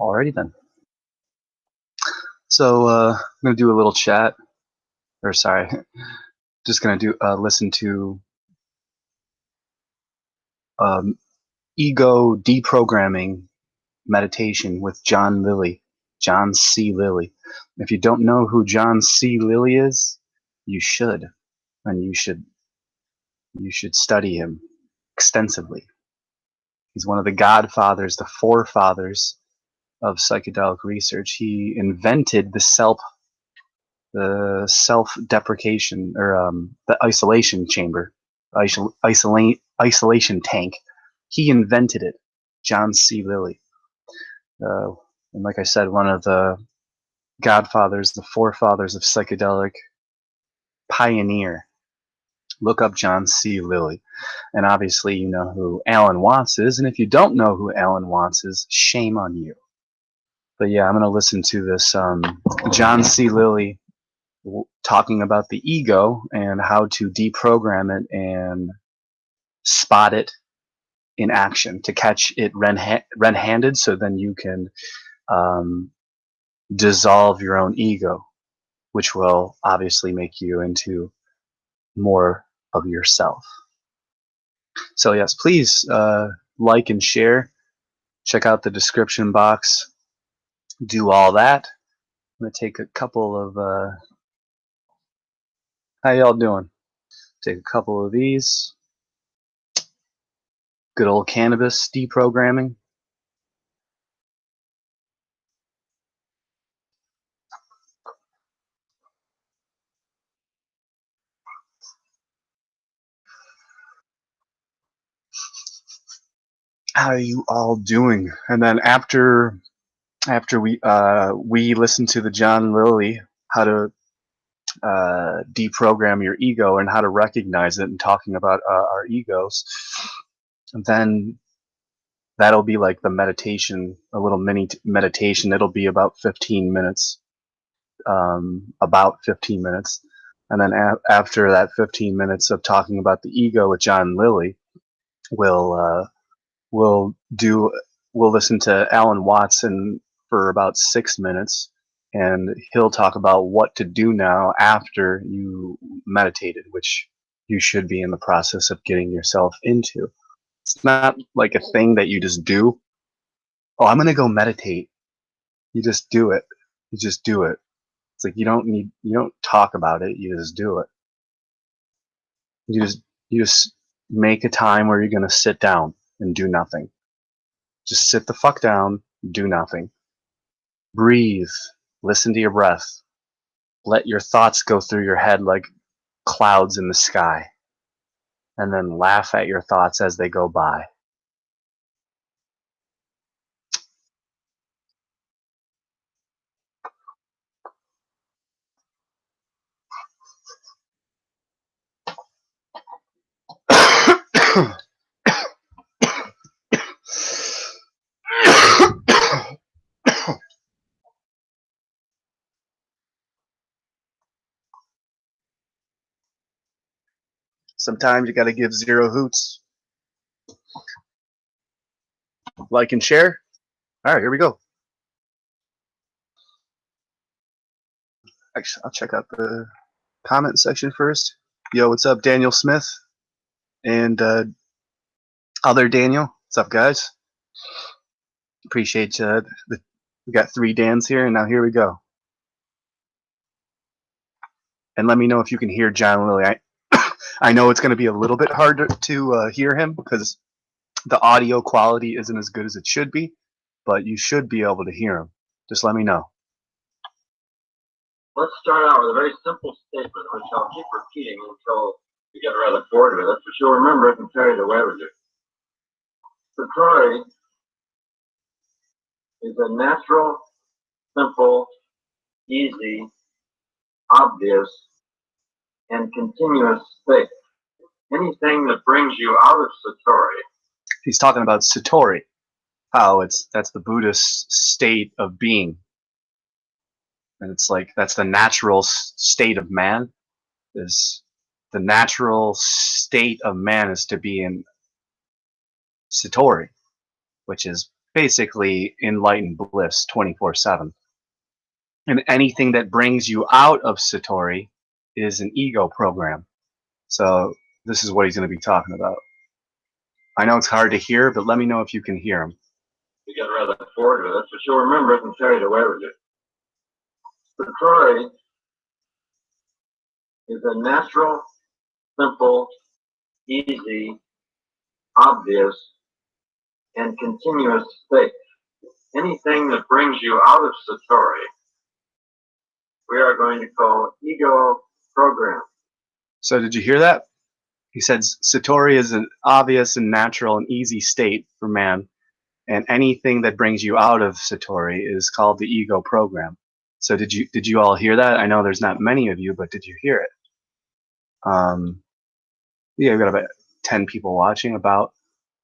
Alrighty then. So I'm gonna do a little chat, or sorry, just gonna do listen to ego deprogramming meditation with John Lilly, John C. Lilly. If you don't know who John C. Lilly is, you should, and you should study him extensively. He's one of the godfathers, the forefathers of psychedelic research. He invented the self-deprecation, or the isolation chamber, isolation tank. He invented it, John C. Lilly. And like I said, one of the godfathers, the forefathers of psychedelic pioneer. Look up John C. Lilly. And obviously you know who Alan Watts is, and if you don't know who Alan Watts is, shame on you. But yeah, I'm going to listen to this John C. Lilly talking about the ego and how to deprogram it and spot it in action, to catch it red-handed, so then you can dissolve your own ego, which will obviously make you into more of yourself. So yes, please like and share. Check out the description box. Do all that. I'm going to take a couple of how y'all doing? Take a couple of these. Good old cannabis deprogramming. How are you all doing? And then after we listen to the John Lilly, how to deprogram your ego and how to recognize it, and talking about our egos, and then that'll be like the meditation, a little mini meditation. It'll be about 15 minutes, and then after that 15 minutes of talking about the ego with John Lilly, we'll listen to Alan Watson for about 6 minutes, and he'll talk about what to do now after you meditated, which you should be in the process of getting yourself into. It's not like a thing that you just do. Oh, I'm gonna go meditate. You just do it. You just do it. It's like you don't talk about it. You just do it. You just make a time where you're gonna sit down and do nothing. Just sit the fuck down, do nothing. Breathe. Listen to your breath. Let your thoughts go through your head like clouds in the sky. And then laugh at your thoughts as they go by. Sometimes you gotta give zero hoots. Like and share. Alright, here we go. Actually, I'll check out the comment section first. Yo, what's up, Daniel Smith? And other Daniel. What's up, guys? Appreciate we got 3 Dans here, and now here we go. And let me know if you can hear John Lilly. I know it's going to be a little bit harder to hear him because the audio quality isn't as good as it should be, but you should be able to hear him. Just let me know. Let's start out with a very simple statement, which I'll keep repeating until you get rather bored with it, but you'll remember it and carry it away with you. Satori is a natural, simple, easy, obvious, and continuous state. Anything that brings you out of Satori. He's talking about Satori, how that's the Buddhist state of being. And it's like that's the natural state of man. Is the natural state of man is to be in Satori, which is basically enlightened bliss 24/7. And anything that brings you out of Satori is an ego program. So this is what he's going to be talking about. I know it's hard to hear, but let me know if you can hear him. You get rather bored with it, but you'll remember it and carry it away with you. Satori is a natural, simple, easy, obvious, and continuous state. Anything that brings you out of Satori, we are going to call ego program. So did you hear that? He said Satori is an obvious and natural and easy state for man, and anything that brings you out of Satori is called the ego program. So did you all hear that? I know there's not many of you, but did you hear it? Yeah, we've got about 10 people watching. About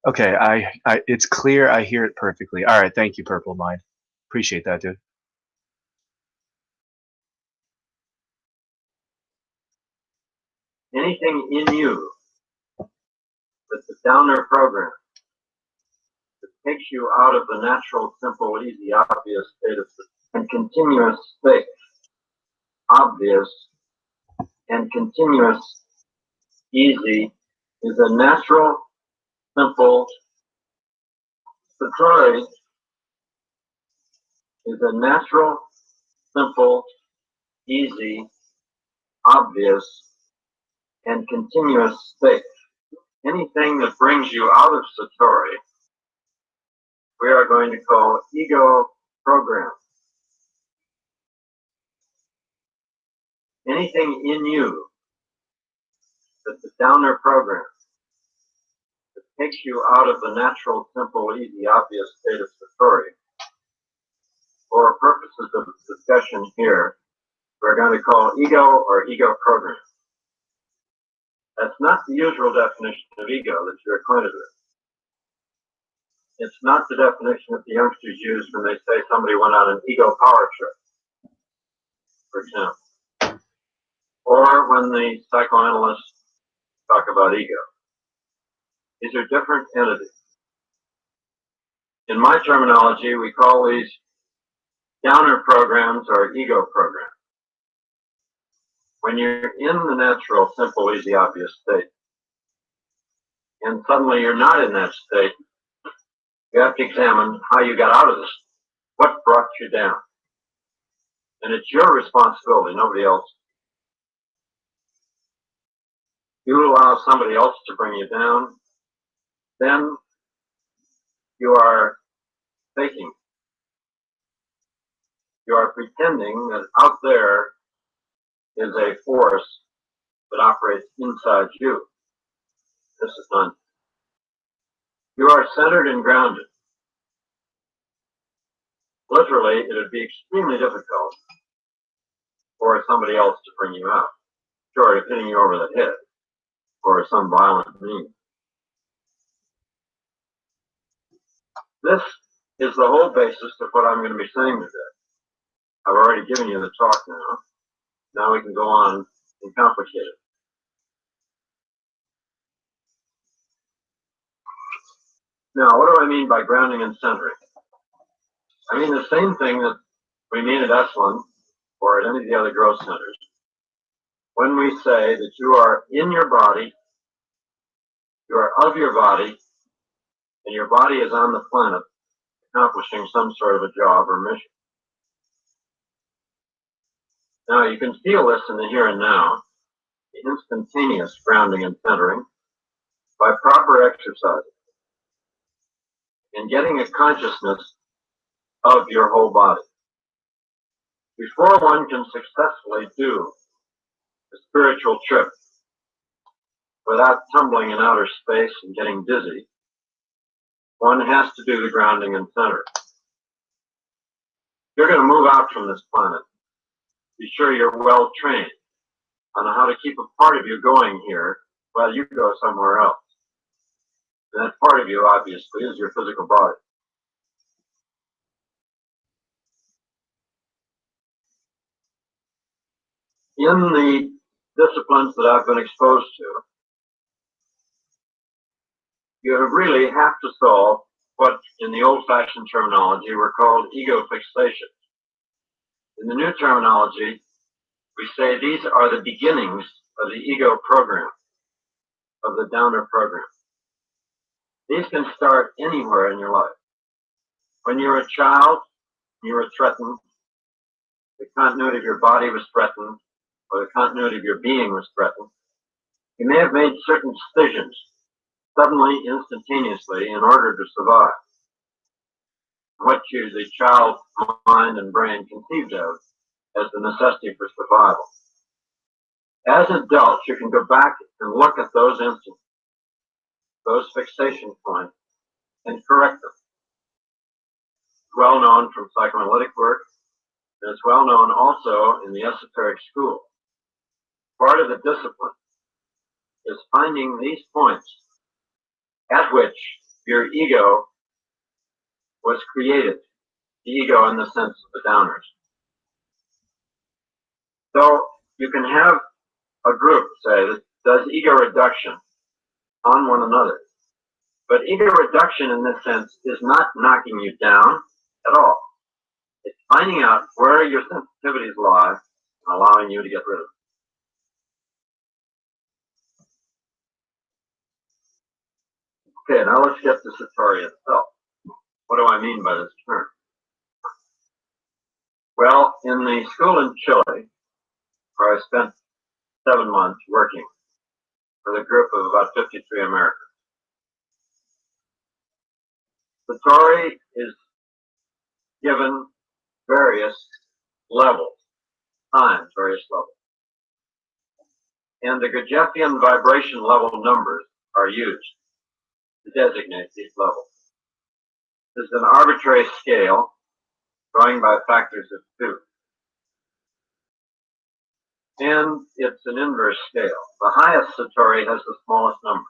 okay. It's clear. I hear it perfectly. All right, thank you, Purple Mind. Appreciate that, dude. Anything in you that's a downer program that takes you out of the natural, simple, easy, obvious state of and continuous state. Obvious and continuous, easy is a natural, simple. Satori is a natural, simple, easy, obvious, and continuous state. Anything that brings you out of Satori, we are going to call ego program. Anything in you that's a downer program that takes you out of the natural, simple, easy, obvious state of Satori, for purposes of discussion here, we're going to call ego or ego program. That's not the usual definition of ego that you're acquainted with. It's not the definition that the youngsters use when they say somebody went on an ego power trip, for example, or when the psychoanalysts talk about ego. These are different entities. In my terminology, we call these downer programs or ego programs. When you're in the natural, simple, easy, obvious state, and suddenly you're not in that state, you have to examine how you got out of this. What brought you down? And it's your responsibility, nobody else. You allow somebody else to bring you down, then you are faking. You are pretending that out there is a force that operates inside you. This is none. You are centered and grounded. Literally, it would be extremely difficult for somebody else to bring you out, short of hitting you over the head or some violent means. This is the whole basis of what I'm going to be saying today. I've already given you the talk now. Now we can go on and complicate it. Now, what do I mean by grounding and centering? I mean the same thing that we mean at Esalen or at any of the other growth centers. When we say that you are in your body, you are of your body, and your body is on the planet accomplishing some sort of a job or mission. Now, you can feel this in the here and now, the instantaneous grounding and centering, by proper exercise and getting a consciousness of your whole body. Before one can successfully do a spiritual trip without tumbling in outer space and getting dizzy, one has to do the grounding and centering. You're going to move out from this planet. Be sure you're well trained on how to keep a part of you going here while you go somewhere else. And that part of you, obviously, is your physical body. In the disciplines that I've been exposed to, you really have to solve what in the old-fashioned terminology were called ego fixation. In the new terminology, we say these are the beginnings of the ego program, of the downer program. These can start anywhere in your life. When you were a child, you were threatened, the continuity of your body was threatened, or the continuity of your being was threatened. You may have made certain decisions suddenly, instantaneously, in order to survive. What you, the child's mind and brain, conceived of as the necessity for survival. As adults, you can go back and look at those instances, those fixation points, and correct them. It's well known from psychoanalytic work, and it's well known also in the esoteric school. Part of the discipline is finding these points at which your ego was created, the ego in the sense of the downers. So you can have a group, say, that does ego reduction on one another. But ego reduction in this sense is not knocking you down at all. It's finding out where your sensitivities lie and allowing you to get rid of them. Okay, now let's get to Satori itself. What do I mean by this term? Well, in the school in Chile, where I spent 7 months working with a group of about 53 Americans, Satori is given various levels, times, various levels. And the Gurdjieffian vibration level numbers are used to designate these levels. This is an arbitrary scale going by factors of 2. And it's an inverse scale. The highest Satori has the smallest number.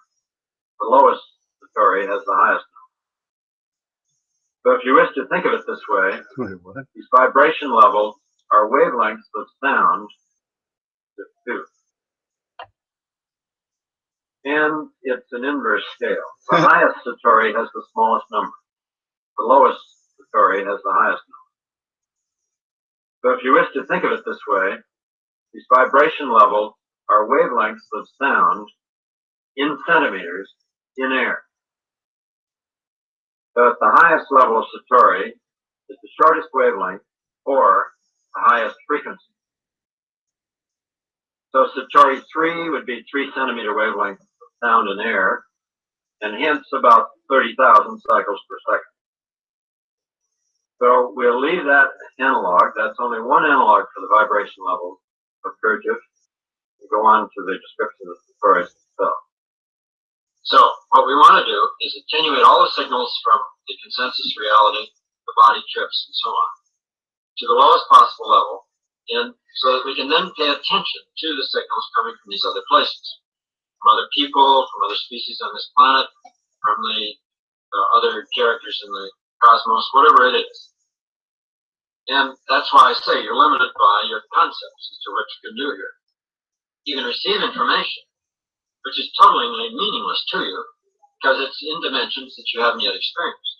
The lowest Satori has the highest number. So if you wish to think of it this way, these vibration levels are wavelengths of sound with 2. And it's an inverse scale. The highest Satori has the smallest number. The lowest Satori has the highest number. So if you wish to think of it this way, these vibration levels are wavelengths of sound in centimeters in air. So at the highest level of Satori is the shortest wavelength or the highest frequency. So Satori 3 would be 3 centimeter wavelengths of sound in air, and hence about 30,000 cycles per second. So we'll leave that analog. That's only one analog for the vibration level of Gurdjieff. We'll go on to the description of the Satori itself. So what we want to do is attenuate all the signals from the consensus reality, the body trips, and so on, to the lowest possible level, and so that we can then pay attention to the signals coming from these other places, from other people, from other species on this planet, from the other characters in the cosmos, whatever it is. And that's why I say you're limited by your concepts as to what you can do here. You can receive information, which is totally meaningless to you, because it's in dimensions that you haven't yet experienced.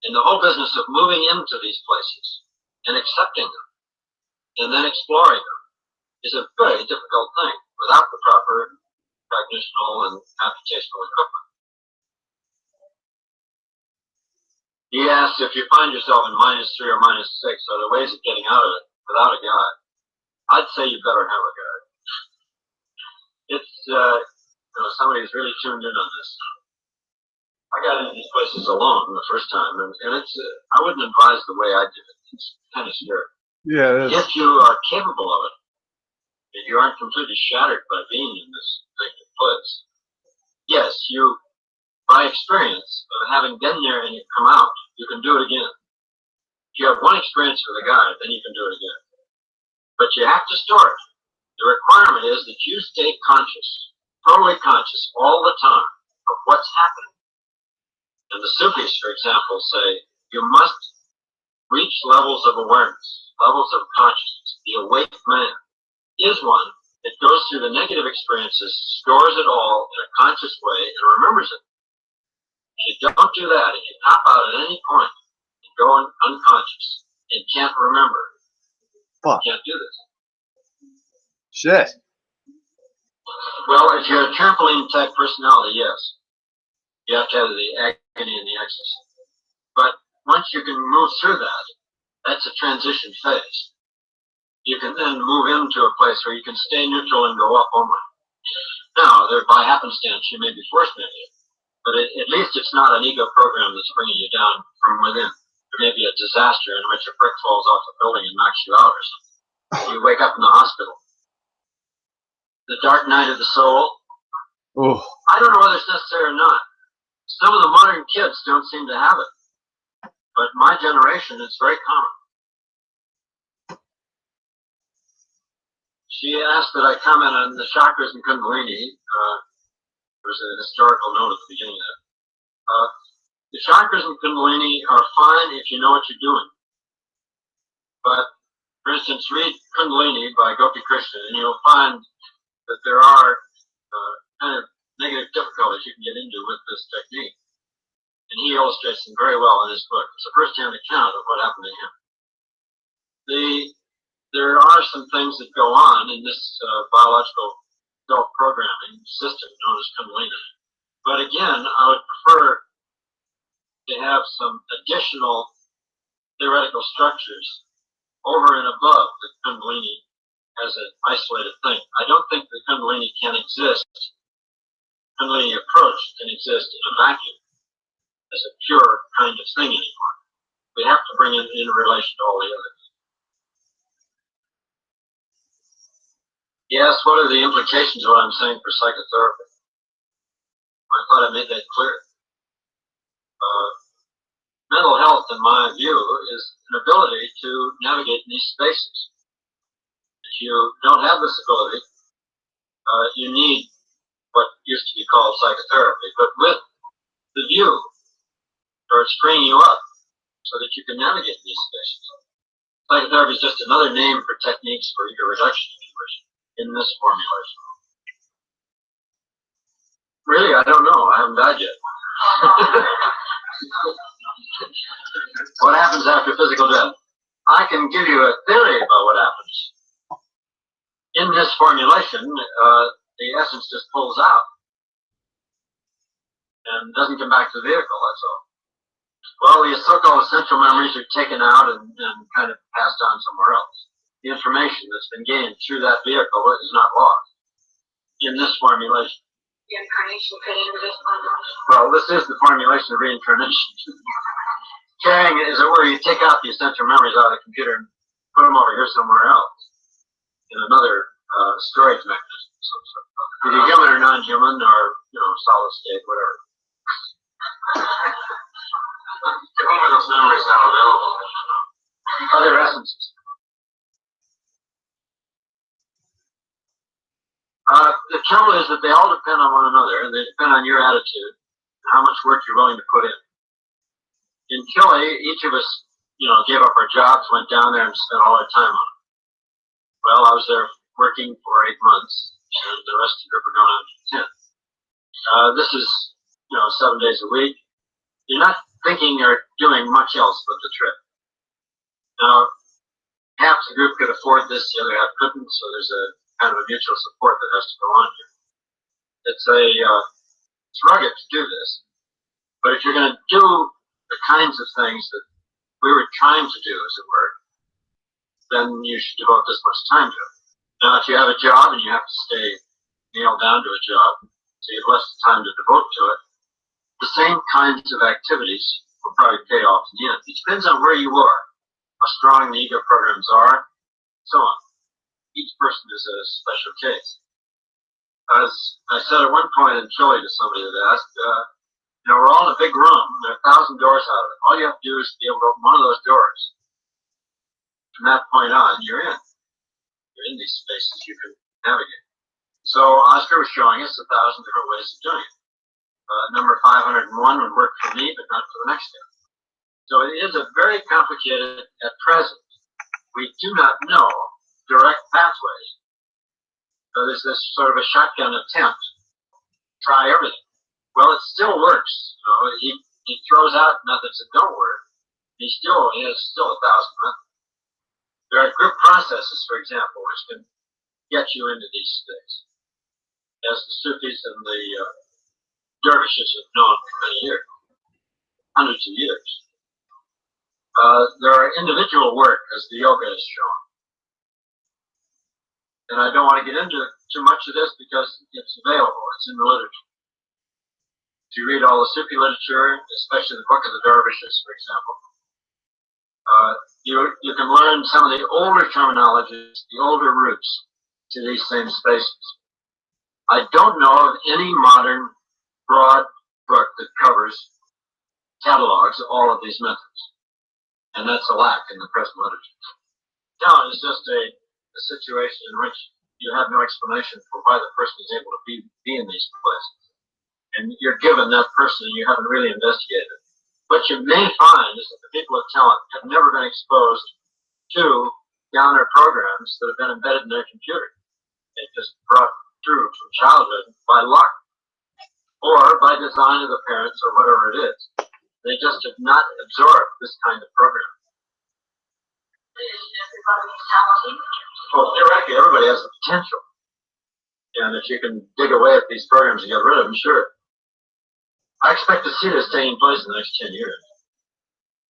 And the whole business of moving into these places and accepting them and then exploring them is a very difficult thing without the proper cognitional and computational equipment. He asked if you find yourself in -3 or -6, are there ways of getting out of it without a guide? I'd say you better have a guide. It's somebody who's really tuned in on this. I got into these places alone the first time, and it's I wouldn't advise the way I did it. It's kind of scary. Yeah. If you are capable of it, and you aren't completely shattered by being in this place, yes, you, by experience of having been there and you come out, you can do it again. If you have one experience with a guide, then you can do it again. But you have to start. The requirement is that you stay conscious, totally conscious all the time of what's happening. And the Sufis, for example, say you must reach levels of awareness, levels of consciousness. The awake man is one that goes through the negative experiences, stores it all in a conscious way, and remembers it. If you don't do that, if you pop out at any point and go unconscious and can't remember, Fuck. you can't do this. Shit. Well, if you're a trampoline type personality, yes. You have to have the agony and the ecstasy. But once you can move through that, that's a transition phase. You can then move into a place where you can stay neutral and go up only. Now, by happenstance, you may be force making, but at least it's not an ego program that's bringing you down from within. There may be a disaster in which a brick falls off a building and knocks you out or something. You wake up in the hospital. The dark night of the soul. Ooh. I don't know whether it's necessary or not. Some of the modern kids don't seem to have it. But my generation, it's very common. She asked that I comment on the chakras and Kundalini. There was a historical note at the beginning of that. The chakras and Kundalini are fine if you know what you're doing. But, for instance, read Kundalini by Gopi Krishna, and you'll find that there are kind of negative difficulties you can get into with this technique. And he illustrates them very well in his book. It's a first-hand account of what happened to him. There are some things that go on in this biological self-programming system known as Kundalini. But again, I would prefer to have some additional theoretical structures over and above the Kundalini as an isolated thing. I don't think the Kundalini can exist, Kundalini approach can exist in a vacuum as a pure kind of thing anymore. We have to bring it in relation to all the others. Yes, what are the implications of what I'm saying for psychotherapy? I thought I made that clear. Mental health, in my view, is an ability to navigate in these spaces. If you don't have this ability, you need what used to be called psychotherapy, but with the view towards freeing you up so that you can navigate in these spaces. Psychotherapy is just another name for techniques for ego reduction, if you wish, in this formulation. Really, I don't know. I haven't died yet. What happens after physical death? I can give you a theory about what happens. In this formulation, the essence just pulls out and doesn't come back to the vehicle, that's all. Well, the so-called essential memories are taken out and kind of passed on somewhere else. The information that's been gained through that vehicle is not lost in this formulation. The incarnation fit into this formulation? Well, this is the formulation of reincarnation. Carrying it, as it were, you take out the essential memories out of the computer and put them over here somewhere else in another storage mechanism. Either human or non-human or, solid state, whatever. To whom are those memories now available? Other essences. The trouble is that they all depend on one another, and they depend on your attitude and how much work you're willing to put in. In Chile, each of us, gave up our jobs, went down there and spent all our time on it. Well, I was there working for 8 months, and the rest of the group were going on for 10. This is, 7 days a week. You're not thinking or doing much else but the trip. Now, half the group could afford this, the other half couldn't, so there's a kind of a mutual support that has to go on here. It's rugged to do this, but if you're going to do the kinds of things that we were trying to do, as it were, then you should devote this much time to it. Now, if you have a job and you have to stay nailed down to a job, so you have less time to devote to it, the same kinds of activities will probably pay off in the end. It depends on where you are, how strong the ego programs are, so on. Each person is a special case. As I said at one point in Chile to somebody that asked, we're all in a big room, there are 1,000 doors out of it. All you have to do is be able to open one of those doors. From that point on, you're in. You're in these spaces you can navigate. So Oscar was showing us 1,000 different ways of doing it. Number 501 would work for me, but not for the next guy. So it is a very complicated at present. We do not know direct pathways. So there's this sort of a shotgun attempt. Try everything. Well, it still works. You know, he throws out methods that don't work. He has still 1,000 methods. There are group processes, for example, which can get you into these states, as the Sufis and the dervishes have known for many years, hundreds of years. There are individual work, as the yoga has shown. And I don't want to get into too much of this because it's available. It's in the literature. If you read all the Sufi literature, especially the Book of the Dervishes, for example, you can learn some of the older terminologies, the older roots to these same spaces. I don't know of any modern broad book that catalogs all of these methods. And that's a lack in the present literature. Now, it's just a situation in which you have no explanation for why the person is able to be in these places. And you're given that person and you haven't really investigated. What you may find is that the people of talent have never been exposed to downer programs that have been embedded in their computer. They just brought through from childhood by luck or by design of the parents or whatever it is. They just have not absorbed this kind of program. Well, theoretically, everybody has the potential. And if you can dig away at these programs and get rid of them, sure. I expect to see this taking place in the next 10 years.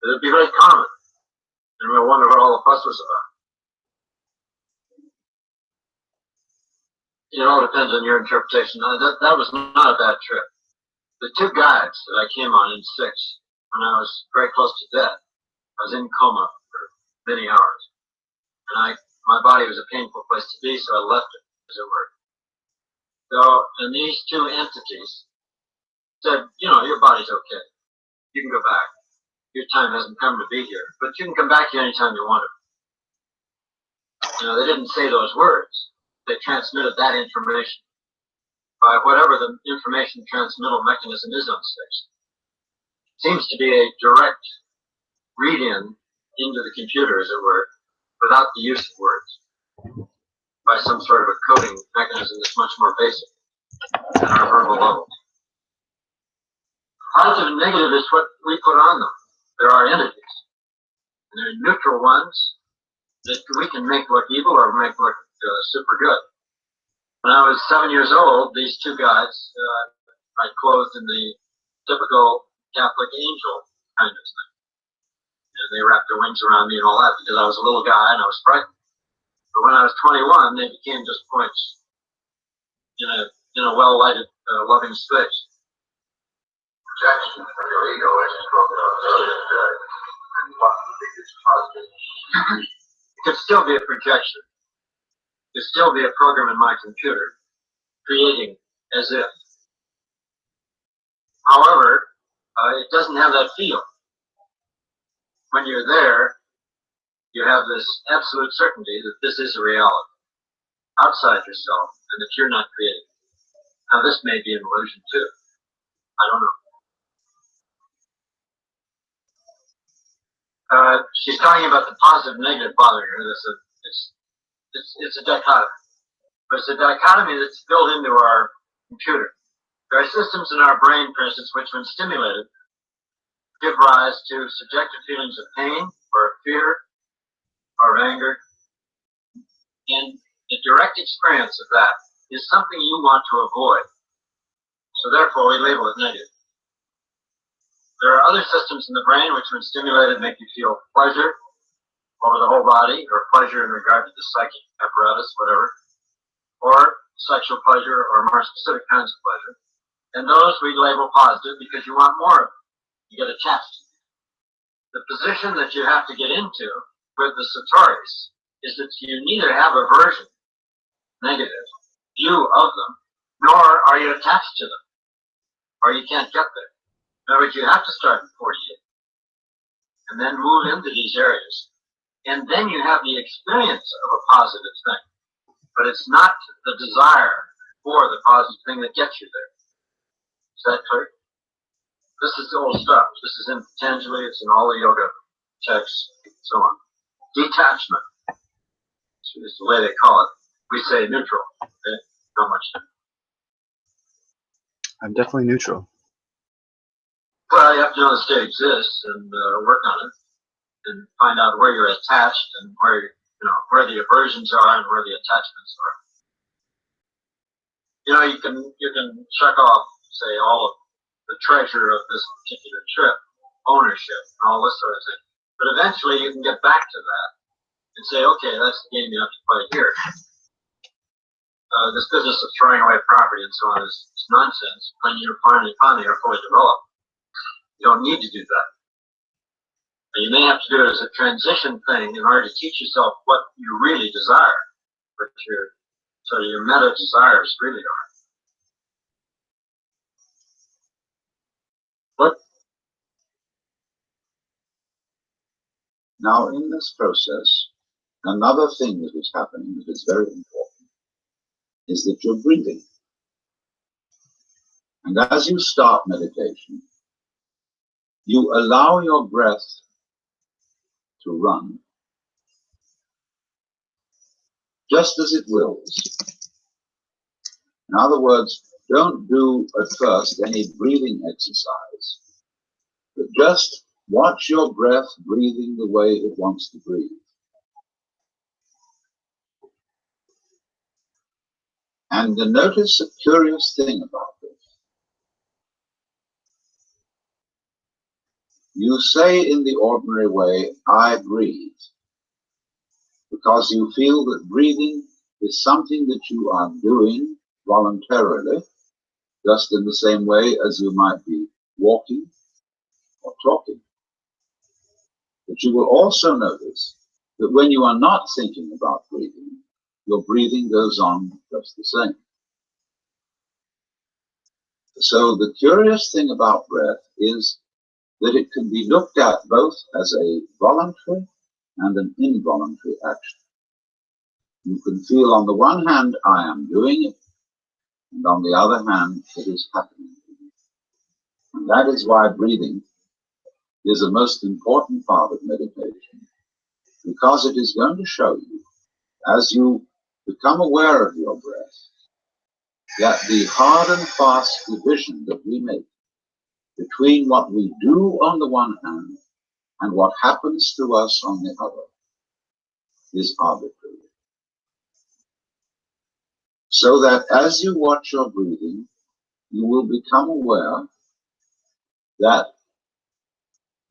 It'll be very common. And we'll wonder what all the fuss was about. It all depends on your interpretation. That was not a bad trip. The two guides that I came on in 6, when I was very close to death, I was in coma for many hours. And my body was a painful place to be, so I left it, as it were. So, and these two entities said, you know, your body's okay. You can go back. Your time hasn't come to be here, but you can come back here anytime you want to. You know, they didn't say those words. They transmitted that information by whatever the information transmittal mechanism is on stage. Seems to be a direct read-in into the computer, as it were, without the use of words, by some sort of a coding mechanism that's much more basic at our verbal level. Positive and negative is what we put on them. There are entities. And there are neutral ones that we can make look evil or make look super good. When I was 7 years old, these two guys, I clothed in the typical Catholic angel kind of thing. And they wrapped their wings around me and all that because I was a little guy and I was frightened. But when I was 21, they became just points in a well-lighted, loving space. Projection from your ego is broken on and what you think is positive. It could still be a projection. It could still be a program in my computer creating as if. However, it doesn't have that feel. When you're there, you have this absolute certainty that this is a reality outside yourself and that you're not creating it. Now, this may be an illusion too. I don't know. She's talking about the positive and negative bothering her. It's a dichotomy. But it's a dichotomy that's built into our computer. There are systems in our brain, for instance, which when stimulated, give rise to subjective feelings of pain or fear or anger. And the direct experience of that is something you want to avoid. So therefore, we label it negative. There are other systems in the brain which, when stimulated, make you feel pleasure over the whole body, or pleasure in regard to the psychic apparatus, whatever, or sexual pleasure, or more specific kinds of pleasure. And those we label positive because you want more of them. You get attached. The position that you have to get into with the Satori's is that you neither have aversion, negative, view of them, nor are you attached to them, or you can't get there. In other words, you have to start in 48 and then move into these areas. And then you have the experience of a positive thing. But it's not the desire for the positive thing that gets you there. Is that clear? This is the old stuff. This is in Patanjali, it's in all the yoga texts, and so on. Detachment is the way they call it. We say neutral. Okay? Not much. I'm definitely neutral. Well, you have to know the state exists and work on it and find out where you're attached and where where the aversions are and where the attachments are. You can check off, say, all of the treasure of this particular trip, ownership, and all this sort of thing. But eventually, you can get back to that and say, okay, that's the game you have to play here. This business of throwing away property and so on is nonsense when you're finally are fully developed. You don't need to do that. And you may have to do it as a transition thing in order to teach yourself what you really desire, what your meta desires really are. But now in this process, another thing that is happening that is very important is that you're breathing. And as you start meditation, you allow your breath to run just as it wills. In other words, don't do at first any breathing exercise, but just watch your breath breathing the way it wants to breathe. And notice a curious thing about this. You say in the ordinary way, I breathe, because you feel that breathing is something that you are doing voluntarily, just in the same way as you might be walking or talking. But you will also notice that when you are not thinking about breathing, your breathing goes on just the same. So the curious thing about breath is that it can be looked at both as a voluntary and an involuntary action. You can feel on the one hand, I am doing it, and on the other hand, it is happening. And that is why breathing is a most important part of meditation, because it is going to show you, as you become aware of your breath, that the hard and fast division that we make between what we do on the one hand and what happens to us on the other is arbitrary. So that as you watch your breathing, you will become aware that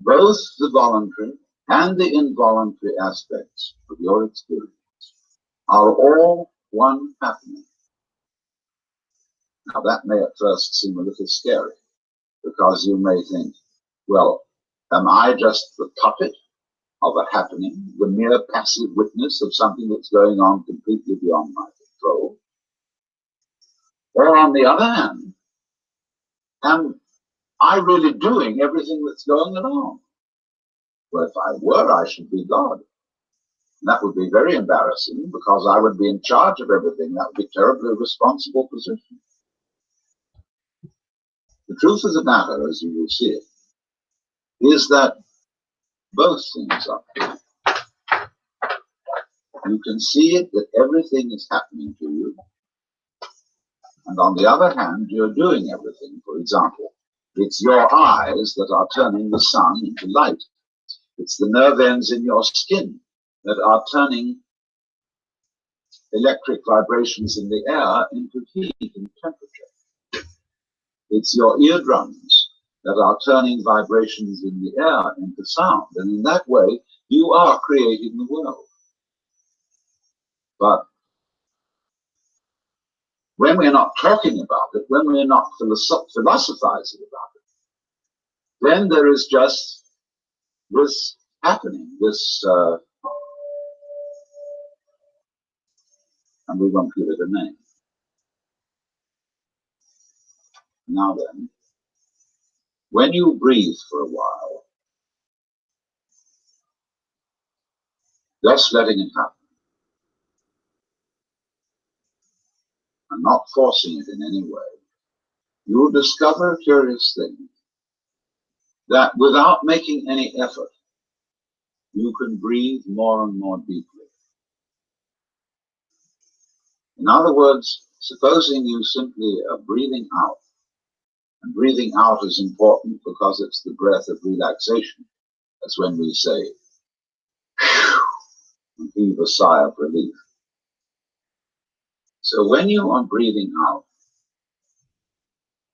both the voluntary and the involuntary aspects of your experience are all one happening. Now that may at first seem a little scary, because you may think, well, am I just the puppet of a happening, the mere passive witness of something that's going on completely beyond my control? Or on the other hand, am I really doing everything that's going on? Well, if I were, I should be God. And that would be very embarrassing, because I would be in charge of everything. That would be a terribly responsible position. The truth of the matter, as you will see it, is that both things are true. You can see it that everything is happening to you, and on the other hand, you're doing everything. For example, it's your eyes that are turning the sun into light. It's the nerve ends in your skin that are turning electric vibrations in the air into heat and temperature. It's your eardrums that are turning vibrations in the air into sound. And in that way, you are creating the world. But when we're not talking about it, when we're not philosophizing about it, then there is just this happening, this, and we won't give it a name. Now then, when you breathe for a while, just letting it happen, and not forcing it in any way, you will discover a curious thing, that without making any effort, you can breathe more and more deeply. In other words, supposing you simply are breathing out And breathing out is important because it's the breath of relaxation. That's when we say, "Phew," and heave a sigh of relief. So when you are breathing out,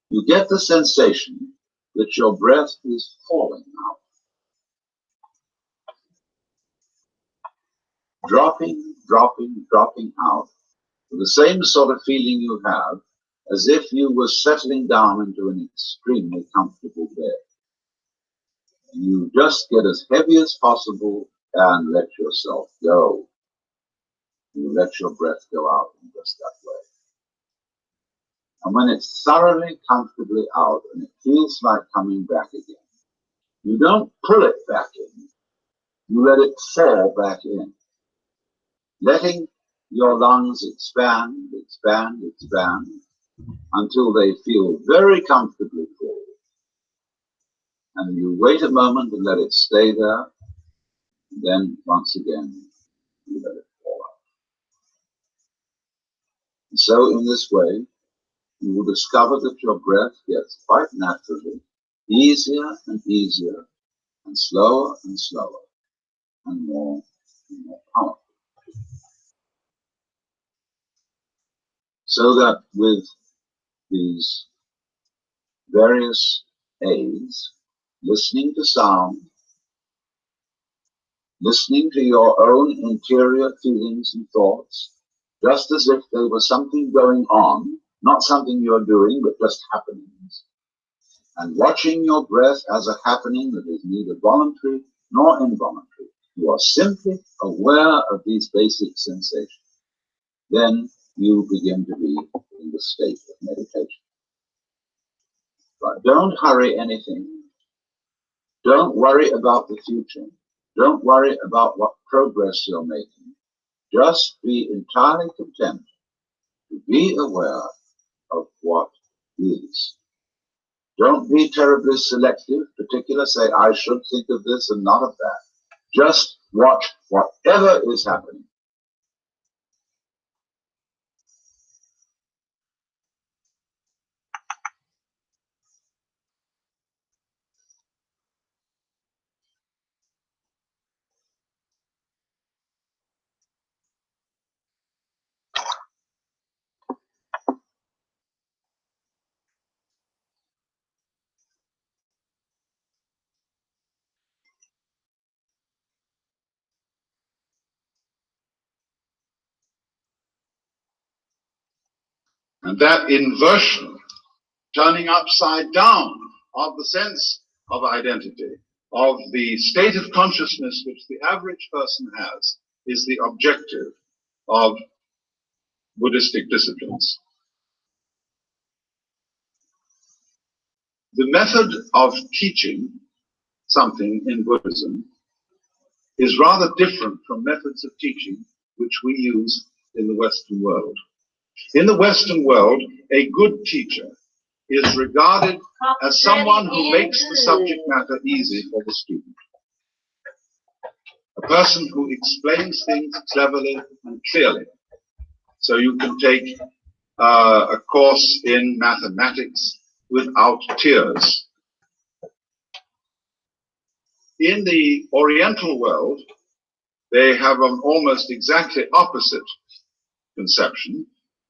you get the sensation that your breath is falling out. Dropping, dropping, dropping out, with the same sort of feeling you have as if you were settling down into an extremely comfortable bed. You just get as heavy as possible and let yourself go. You let your breath go out in just that way. And when it's thoroughly, comfortably out and it feels like coming back again, you don't pull it back in, you let it fall back in, letting your lungs expand, expand, expand, until they feel very comfortably full. And you wait a moment and let it stay there, and then once again, you let it fall out. And so in this way, you will discover that your breath gets quite naturally easier and easier, and slower and slower, and more powerful. So that with these various aids, listening to sound, listening to your own interior feelings and thoughts, just as if there was something going on, not something you're doing, but just happenings, and watching your breath as a happening that is neither voluntary nor involuntary. You are simply aware of these basic sensations. Then you begin to be in the state of meditation. But don't hurry anything. Don't worry about the future. Don't worry about what progress you're making. Just be entirely content to be aware of what is. Don't be terribly selective, particular, say, I should think of this and not of that. Just watch whatever is happening. And that inversion, turning upside down of the sense of identity, of the state of consciousness which the average person has, is the objective of Buddhistic disciplines. The method of teaching something in Buddhism is rather different from methods of teaching which we use in the Western world. In the Western world, a good teacher is regarded as someone who makes the subject matter easy for the student. A person who explains things cleverly and clearly. So you can take a course in mathematics without tears. In the Oriental world, they have an almost exactly opposite conception,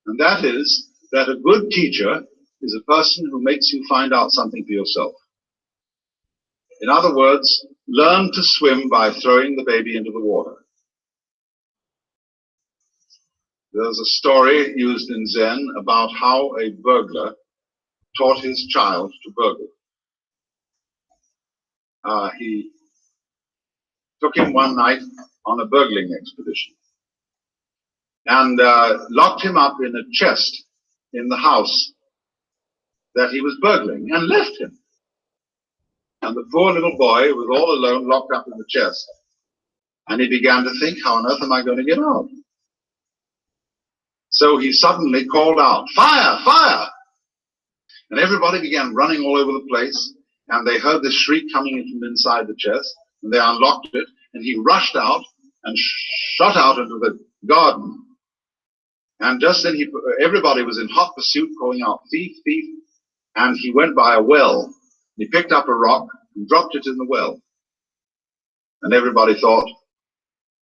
and that is that a good teacher is a person who makes you find out something for yourself. In other words, learn to swim by throwing the baby into the water. There's a story used in Zen about how a burglar taught his child to burgle. He took him one night on a burgling expedition and locked him up in a chest in the house that he was burgling and left him. And the poor little boy was all alone, locked up in the chest. And he began to think, how on earth am I going to get out? So he suddenly called out, fire, fire! And everybody began running all over the place, and they heard this shriek coming in from inside the chest, and they unlocked it, and he rushed out and shot out into the garden. And just then everybody was in hot pursuit, calling out, thief, thief. and he went by a well. He picked up a rock and dropped it in the well. And everybody thought,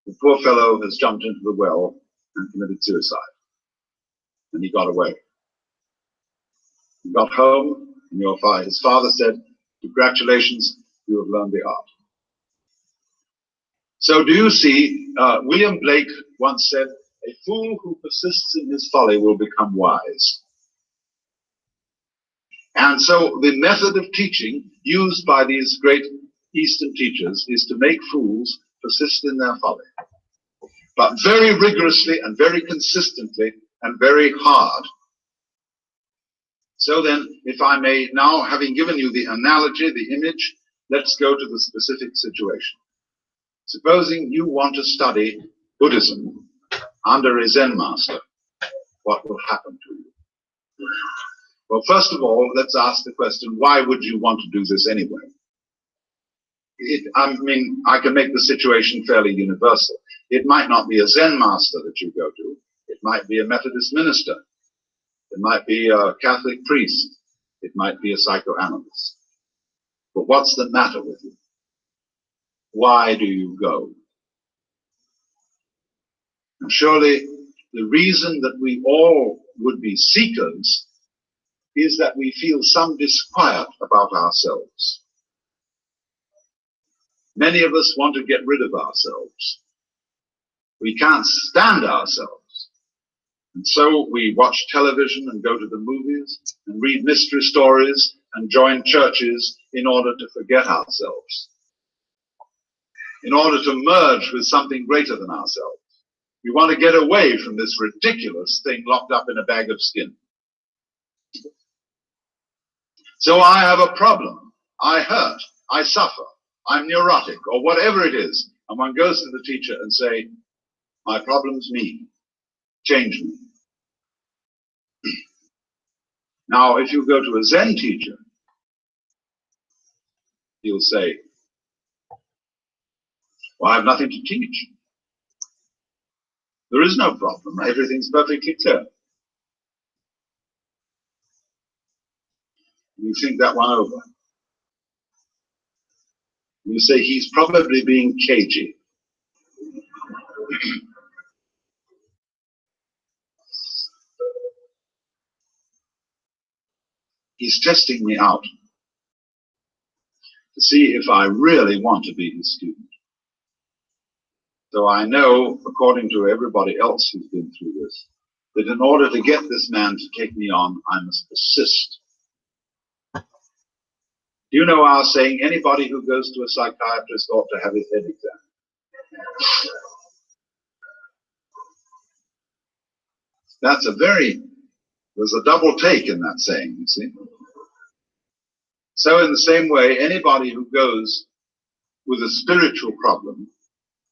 the poor fellow has jumped into the well and committed suicide. And he got away. He got home, and his father said, congratulations, you have learned the art. So do you see, William Blake once said, a fool who persists in his folly will become wise. And so the method of teaching used by these great Eastern teachers is to make fools persist in their folly, but very rigorously and very consistently and very hard. So then, if I may now, having given you the analogy, the image, let's go to the specific situation. Supposing you want to study Buddhism under a Zen master, what will happen to you? Well, first of all, let's ask the question, why would you want to do this anyway? I mean, I can make the situation fairly universal. It might not be a Zen master that you go to. It might be a Methodist minister. It might be a Catholic priest. It might be a psychoanalyst. But what's the matter with you? Why do you go? And surely the reason that we all would be seekers is that we feel some disquiet about ourselves. Many of us want to get rid of ourselves. We can't stand ourselves. And so we watch television and go to the movies and read mystery stories and join churches in order to forget ourselves, in order to merge with something greater than ourselves. We want to get away from this ridiculous thing locked up in a bag of skin. So I have a problem. I hurt. I suffer. I'm neurotic, or whatever it is. And one goes to the teacher and say, my problem's me. Change me. Now, if you go to a Zen teacher, he'll say, well, I have nothing to teach. There is no problem. Everything's perfectly clear. You think that one over. You say he's probably being cagey. He's testing me out to see if I really want to be his student. So I know, according to everybody else who's been through this, that in order to get this man to take me on, I must persist. Do you know our saying, anybody who goes to a psychiatrist ought to have his head examined? That's there's a double take in that saying, you see. So in the same way, anybody who goes with a spiritual problem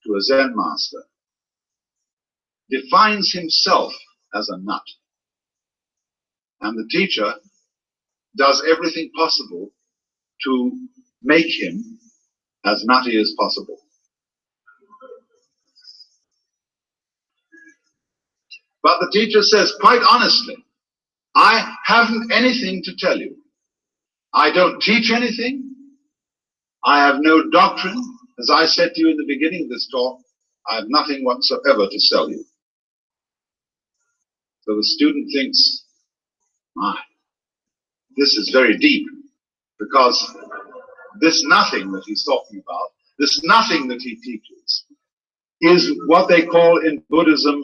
to a Zen master defines himself as a nut. And the teacher does everything possible to make him as nutty as possible. But the teacher says, quite honestly, I haven't anything to tell you. I don't teach anything. I have no doctrine. As I said to you in the beginning of this talk, I have nothing whatsoever to sell you. So the student thinks, my, this is very deep, because this nothing that he's talking about, this nothing that he teaches, is what they call in Buddhism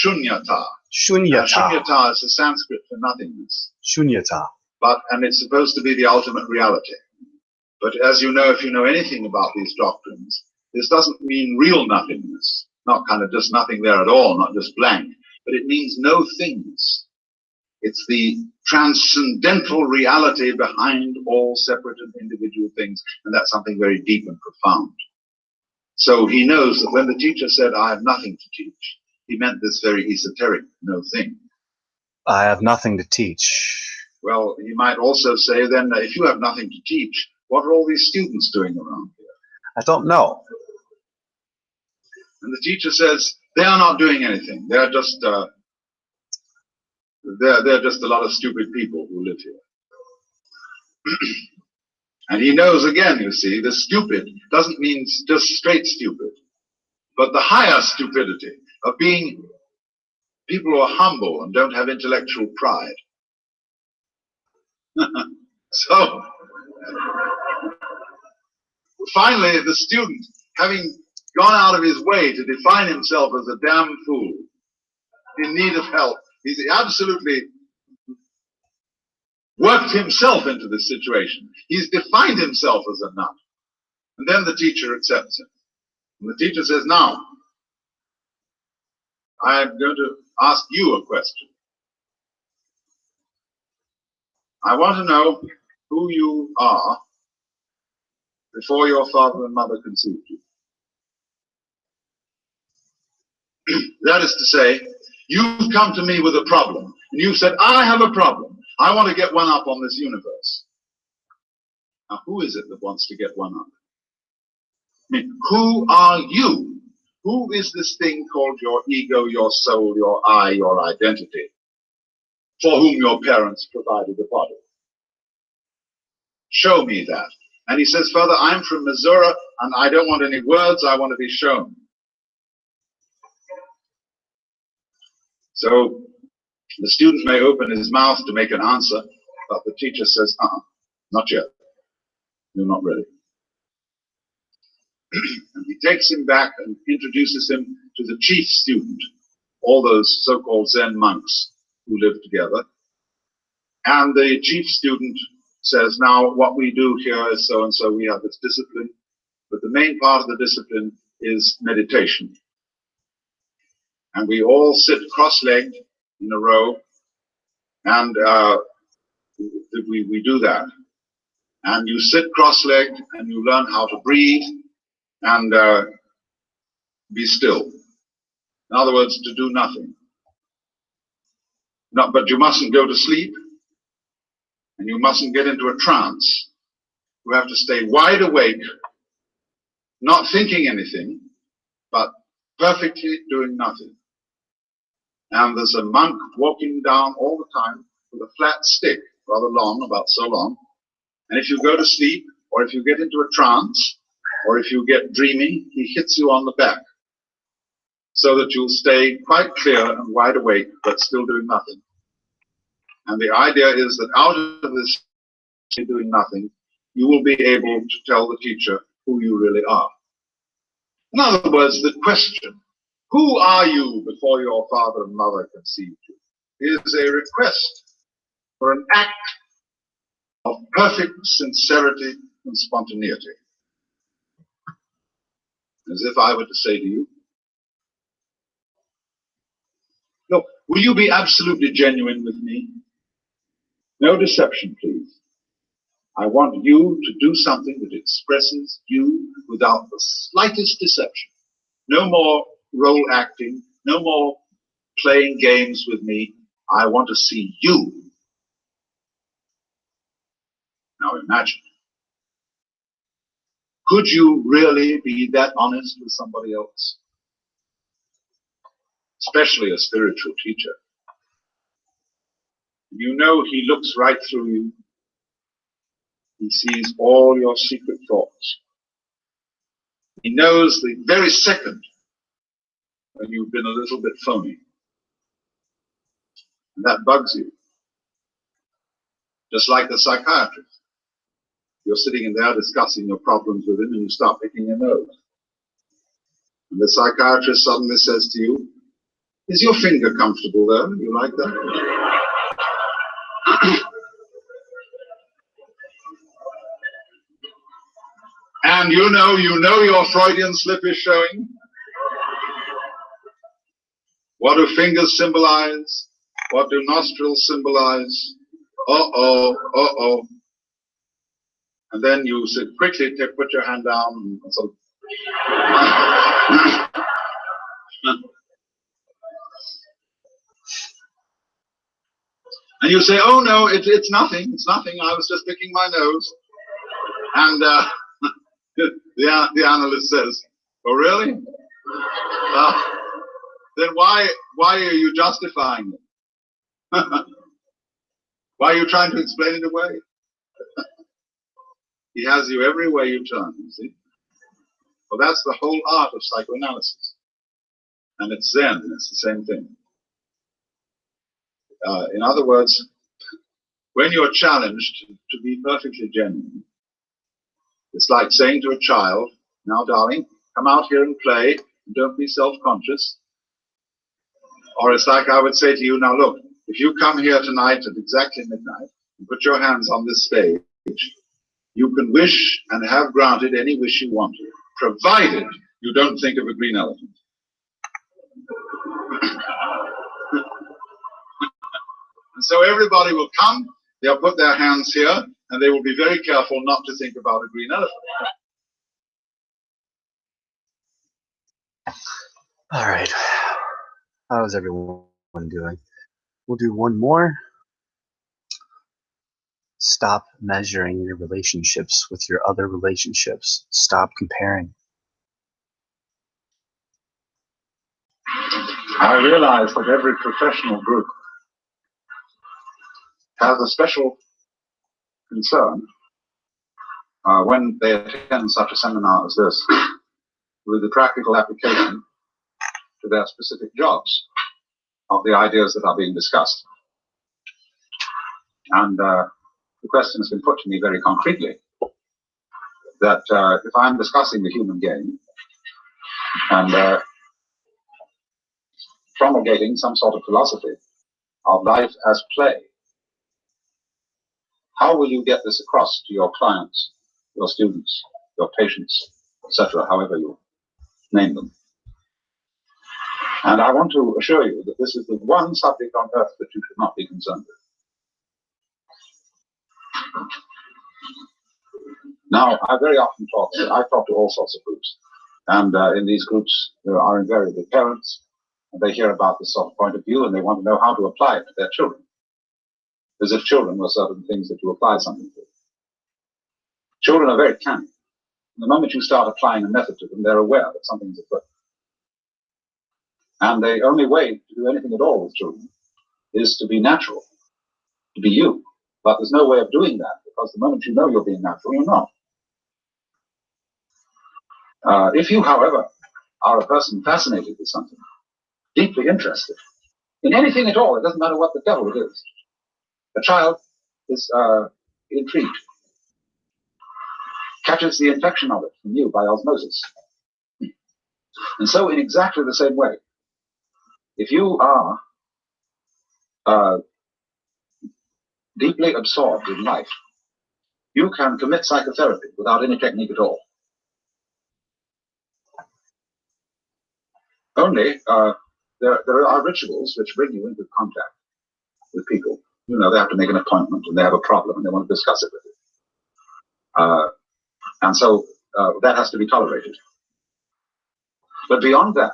shunyata. Shunyata. Shunyata is the Sanskrit for nothingness. Shunyata. And it's supposed to be the ultimate reality. But as you know, if you know anything about these doctrines, this doesn't mean real nothingness, not kind of just nothing there at all, not just blank, but it means no things. It's the transcendental reality behind all separate and individual things, and that's something very deep and profound. So he knows that when the teacher said, I have nothing to teach, he meant this very esoteric no thing. I have nothing to teach. Well, you might also say then, if you have nothing to teach, what are all these students doing around here? I don't know. And the teacher says, they are not doing anything. They're just they're just a lot of stupid people who live here. And he knows again, you see, the stupid doesn't mean just straight stupid, but the higher stupidity of being people who are humble and don't have intellectual pride. So, finally, the student, having gone out of his way to define himself as a damn fool, in need of help, he's absolutely worked himself into this situation. He's defined himself as a nut. And then the teacher accepts him. And the teacher says, now, I'm going to ask you a question. I want to know who you are before your father and mother conceived you. That is to say, you've come to me with a problem, and you've said, I have a problem. I want to get one up on this universe. Now, who is it that wants to get one up? I mean, who are you? Who is this thing called your ego, your soul, your I, your identity, for whom your parents provided a body? Show me that. And he says, Father, I'm from Missouri, and I don't want any words, I want to be shown. So the student may open his mouth to make an answer, but the teacher says, not yet. You're not ready. And he takes him back and introduces him to the chief student, all those so-called Zen monks who live together. And the chief student says, now what we do here is so and so, we have this discipline, but the main part of the discipline is meditation. And we all sit cross-legged in a row, and we do that. And you sit cross-legged, and you learn how to breathe and be still. In other words, to do nothing. But you mustn't go to sleep, and you mustn't get into a trance. You have to stay wide awake, not thinking anything, but perfectly doing nothing. And there's a monk walking down all the time with a flat stick, rather long, about so long. And if you go to sleep, or if you get into a trance, or if you get dreamy, he hits you on the back, so that you'll stay quite clear and wide awake, but still doing nothing. And the idea is that out of this doing nothing, you will be able to tell the teacher who you really are. In other words, the question, who are you before your father and mother conceived you, is a request for an act of perfect sincerity and spontaneity. As if I were to say to you, look, will you be absolutely genuine with me? No deception, please. I want you to do something that expresses you without the slightest deception. No more role acting, no more playing games with me. I want to see you. Now imagine. Could you really be that honest with somebody else? Especially a spiritual teacher. You know he looks right through you. He sees all your secret thoughts. He knows the very second when you've been a little bit phony. And that bugs you. Just like the psychiatrist. You're sitting in there discussing your problems with him and you start picking your nose. And the psychiatrist suddenly says to you, is your finger comfortable there? You like that? And you know your Freudian slip is showing. What do fingers symbolize? What do nostrils symbolize? Uh-oh, uh-oh. And then you quickly put your hand down and sort of and you say, oh no, it's nothing, it's nothing, I was just picking my nose. And the analyst says, oh really? Then why are you justifying it? Why are you trying to explain it away? He has you every way you turn, you see. Well, that's the whole art of psychoanalysis. And it's Zen, it's the same thing. In other words, when you're challenged to be perfectly genuine, it's like saying to a child, now darling, come out here and play, and don't be self-conscious. Or it's like I would say to you, now look, if you come here tonight at exactly midnight and put your hands on this stage, you can wish and have granted any wish you want to, provided you don't think of a green elephant. And so everybody will come, they'll put their hands here, and they will be very careful not to think about a green elephant. All right. How's everyone doing? We'll do one more. Stop measuring your relationships with your other relationships. Stop comparing. I realize that every professional group has a special concern when they attend such a seminar as this with the practical application to their specific jobs of the ideas that are being discussed. And the question has been put to me very concretely that if I'm discussing the human game and promulgating some sort of philosophy of life as play, how will you get this across to your clients, your students, your patients, etc., however you name them? And I want to assure you that this is the one subject on earth that you should not be concerned with. Now, I very often talk to all sorts of groups, and in these groups there are invariably parents, and they hear about this sort of point of view, and they want to know how to apply it to their children, as if children were certain things that you apply something to. Children are very canny. The moment you start applying a method to them, they're aware that something's afoot. And the only way to do anything at all with children is to be natural, to be you. But there's no way of doing that, because the moment you know you're being natural, you're not. If you, however, are a person fascinated with something, deeply interested in anything at all, it doesn't matter what the devil it is. A child is intrigued, catches the infection of it from you by osmosis. And so in exactly the same way, if you are deeply absorbed in life, you can commit psychotherapy without any technique at all. Only there are rituals which bring you into contact with people. You know, they have to make an appointment and they have a problem and they want to discuss it with you. And so that has to be tolerated. But beyond that,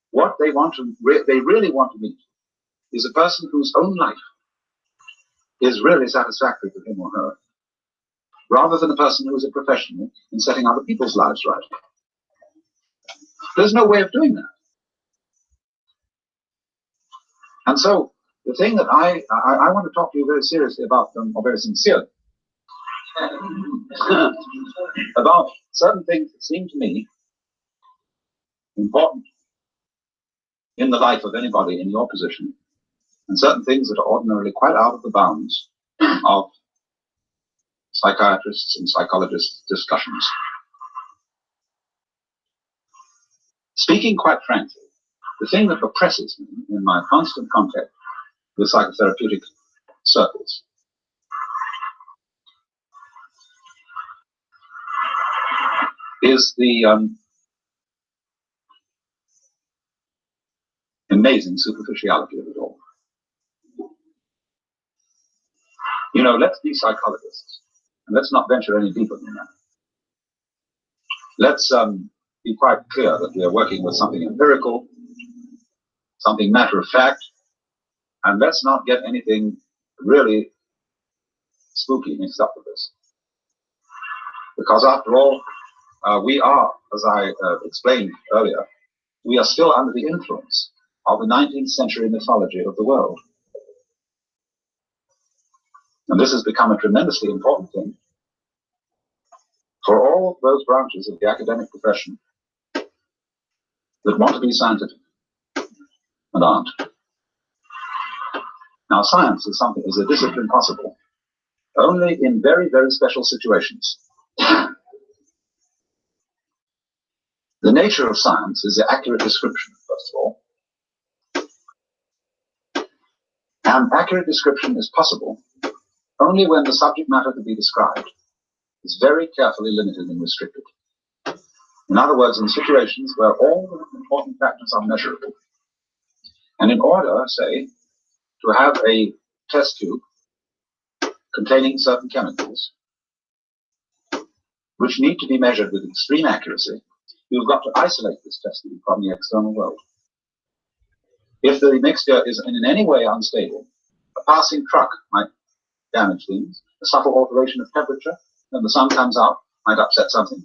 what they really want to meet is a person whose own life is really satisfactory to him or her, rather than a person who is a professional in setting other people's lives right. There's no way of doing that. And so the thing that I want to talk to you very seriously about, or very sincerely, about certain things that seem to me important in the life of anybody in your position, and certain things that are ordinarily quite out of the bounds of psychiatrists and psychologists' discussions. Speaking quite frankly, the thing that oppresses me in my constant contact with psychotherapeutic circles is the amazing superficiality of it all. You know, let's be psychologists, and let's not venture any deeper than that. Let's be quite clear that we are working with something empirical, something matter of fact, and let's not get anything really spooky mixed up with this. Because after all, we are, as I explained earlier, we are still under the influence of the 19th century mythology of the world. And this has become a tremendously important thing for all those branches of the academic profession that want to be scientific and aren't. Now, science is a discipline possible only in very, very special situations. The nature of science is the accurate description, first of all. And accurate description is possible only when the subject matter to be described is very carefully limited and restricted. In other words, in situations where all the important factors are measurable. And in order, say, to have a test tube containing certain chemicals, which need to be measured with extreme accuracy, you've got to isolate this test tube from the external world. If the mixture is in any way unstable, a passing truck might damage things, a subtle alteration of temperature, when the sun comes out, might upset something.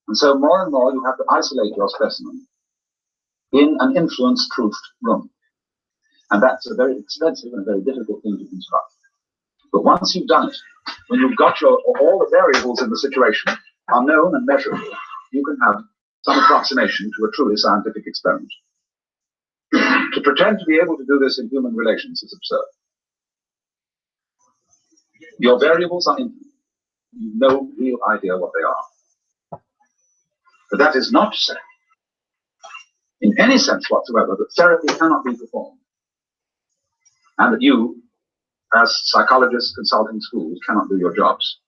And so more and more you have to isolate your specimen in an influence-proofed room. And that's a very expensive and a very difficult thing to construct. But once you've done it, when you've got all the variables in the situation are known and measurable, you can have some approximation to a truly scientific experiment. To pretend to be able to do this in human relations is absurd. Your variables are infinite. You have no real idea what they are. But that is not to say, in any sense whatsoever, that therapy cannot be performed. And that you, as psychologists consulting schools, cannot do your jobs.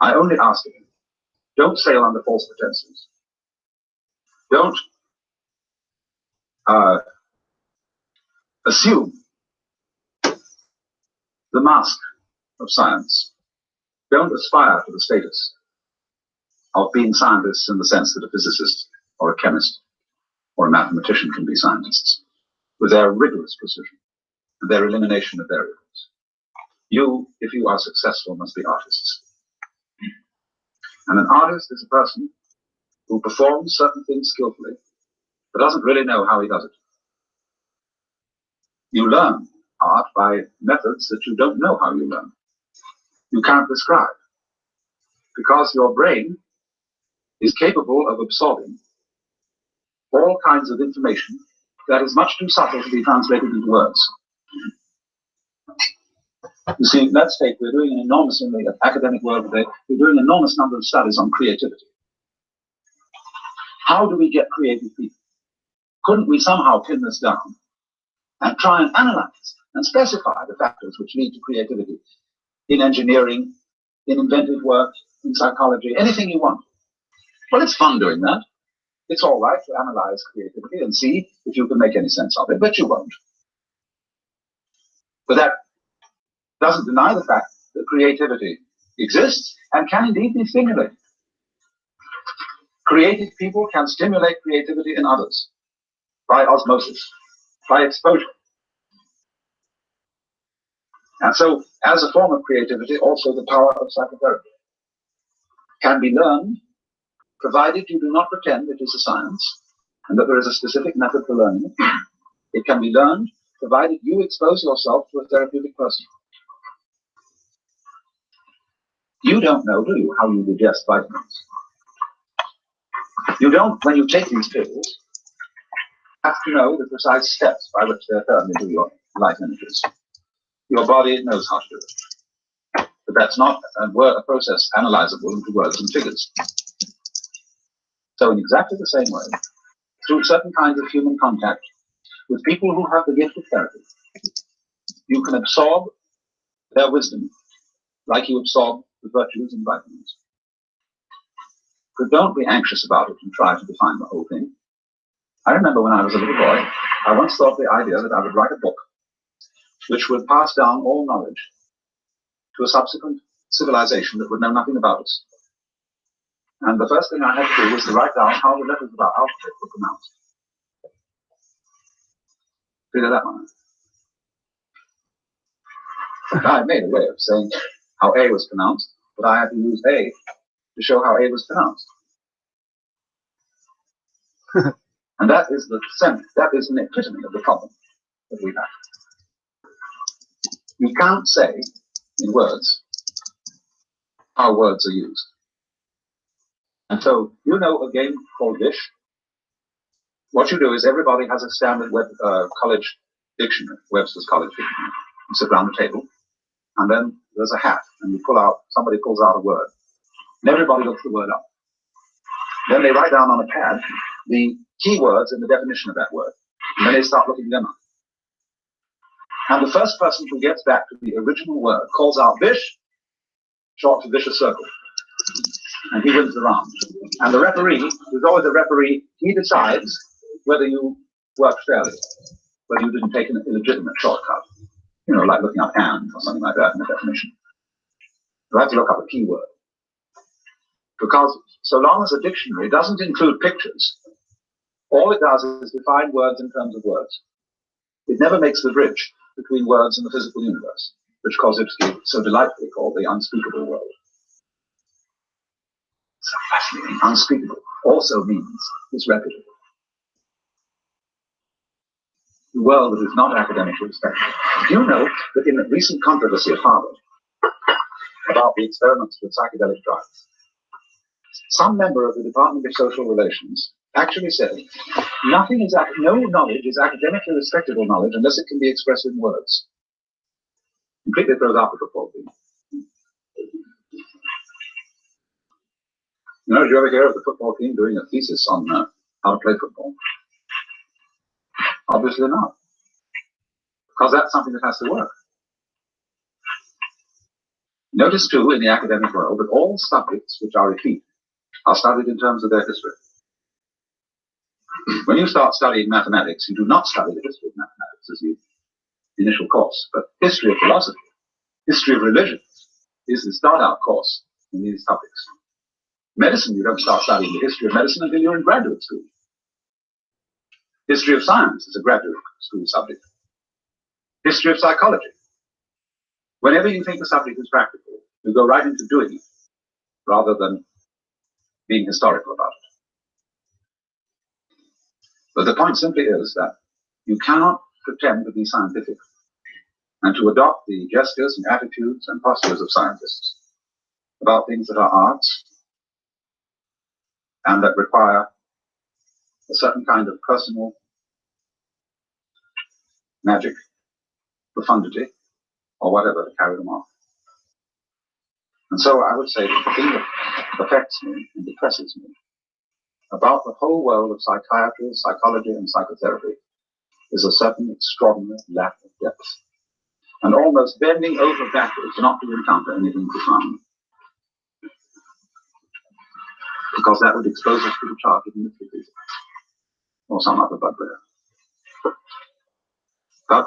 I only ask you, don't sail under false pretenses. Don't assume the mask of science. Don't aspire to the status of being scientists in the sense that a physicist or a chemist or a mathematician can be scientists, with their rigorous precision and their elimination of variables. You, if you are successful, must be artists. And an artist is a person who performs certain things skillfully, but doesn't really know how he does it. You learn art by methods that you don't know how you learn. You can't describe, because your brain is capable of absorbing all kinds of information that is much too subtle to be translated into words. You see, let's take, we're doing an enormous, in the academic world today, we're doing an enormous number of studies on creativity. How do we get creative people? Couldn't we somehow pin this down and try and analyze and specify the factors which lead to creativity in engineering, in inventive work, in psychology, anything you want? Well, it's fun doing that. It's all right to analyze creativity and see if you can make any sense of it, but you won't. But that doesn't deny the fact that creativity exists and can indeed be stimulated. Creative people can stimulate creativity in others by osmosis, by exposure. And so, as a form of creativity, also the power of psychotherapy can be learned, provided you do not pretend it is a science and that there is a specific method for learning it. It can be learned, provided you expose yourself to a therapeutic person. You don't know, do you, how you digest vitamins? You don't, when you take these pills, have to know the precise steps by which they're turned into your light energies. Your body knows how to do it. But that's not a process analyzable into words and figures. So in exactly the same way, through certain kinds of human contact with people who have the gift of therapy, you can absorb their wisdom like you absorb the virtues and vitamins. But don't be anxious about it and try to define the whole thing. I remember when I was a little boy, I once thought the idea that I would write a book which would pass down all knowledge to a subsequent civilization that would know nothing about us. And the first thing I had to do was to write down how the letters of our alphabet were pronounced. Figure that one out. I made a way of saying how A was pronounced, but I had to use A to show how A was pronounced. And that is an epitome of the problem that we have. You can't say in words how words are used. And so, you know a game called Dish? What you do is everybody has a standard college dictionary, Webster's College Dictionary. You sit around the table, and then there's a hat, and somebody pulls out a word. And everybody looks the word up. Then they write down on a pad the key words and the definition of that word. And then they start looking them up. And the first person who gets back to the original word calls out Vish, short for vicious circle. And he wins the round. And the referee, who's always a referee, he decides whether you worked fairly, whether you didn't take an illegitimate shortcut. You know, like looking up and or something like that in the definition. You have to look up a key word. Because so long as a dictionary doesn't include pictures, all it does is define words in terms of words. It never makes the bridge between words and the physical universe, which Korzybski so delightfully called the unspeakable world. So fascinating. Unspeakable also means it's reputable. The world that is not academically respected. Do you know that in the recent controversy at Harvard about the experiments with psychedelic drugs, some member of the Department of Social Relations actually said, no knowledge is academically respectable knowledge unless it can be expressed in words. Completely throws out the football team. You know, did you ever hear of the football team doing a thesis on how to play football? Obviously not. Because that's something that has to work. Notice too in the academic world that all subjects which are effete are studied in terms of their history. When you start studying mathematics, you do not study the history of mathematics as the initial course, but history of philosophy, history of religion is the start-out course in these topics. Medicine, you don't start studying the history of medicine until you're in graduate school. History of science is a graduate school subject. History of psychology. Whenever you think the subject is practical, you go right into doing it, rather than being historical about it. But the point simply is that you cannot pretend to be scientific and to adopt the gestures and attitudes and postures of scientists about things that are arts and that require a certain kind of personal magic, profundity, or whatever to carry them off. And so I would say that the thing that affects me and depresses me about the whole world of psychiatry, psychology, and psychotherapy is a certain extraordinary lack of depth, and almost bending over backwards not to encounter anything profound, because that would expose us to the charge of mysticism or some other bugbear. But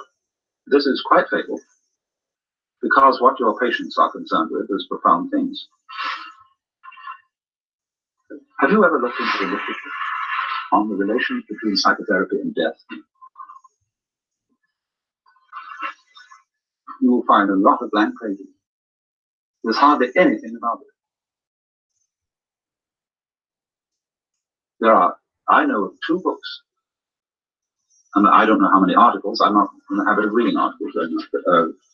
this is quite fatal, because what your patients are concerned with is profound things. Have you ever looked into the literature on the relation between psychotherapy and death? You will find a lot of blank pages. There's hardly anything about it. I know of 2 books, and I don't know how many articles. I'm not in the habit of reading articles very much,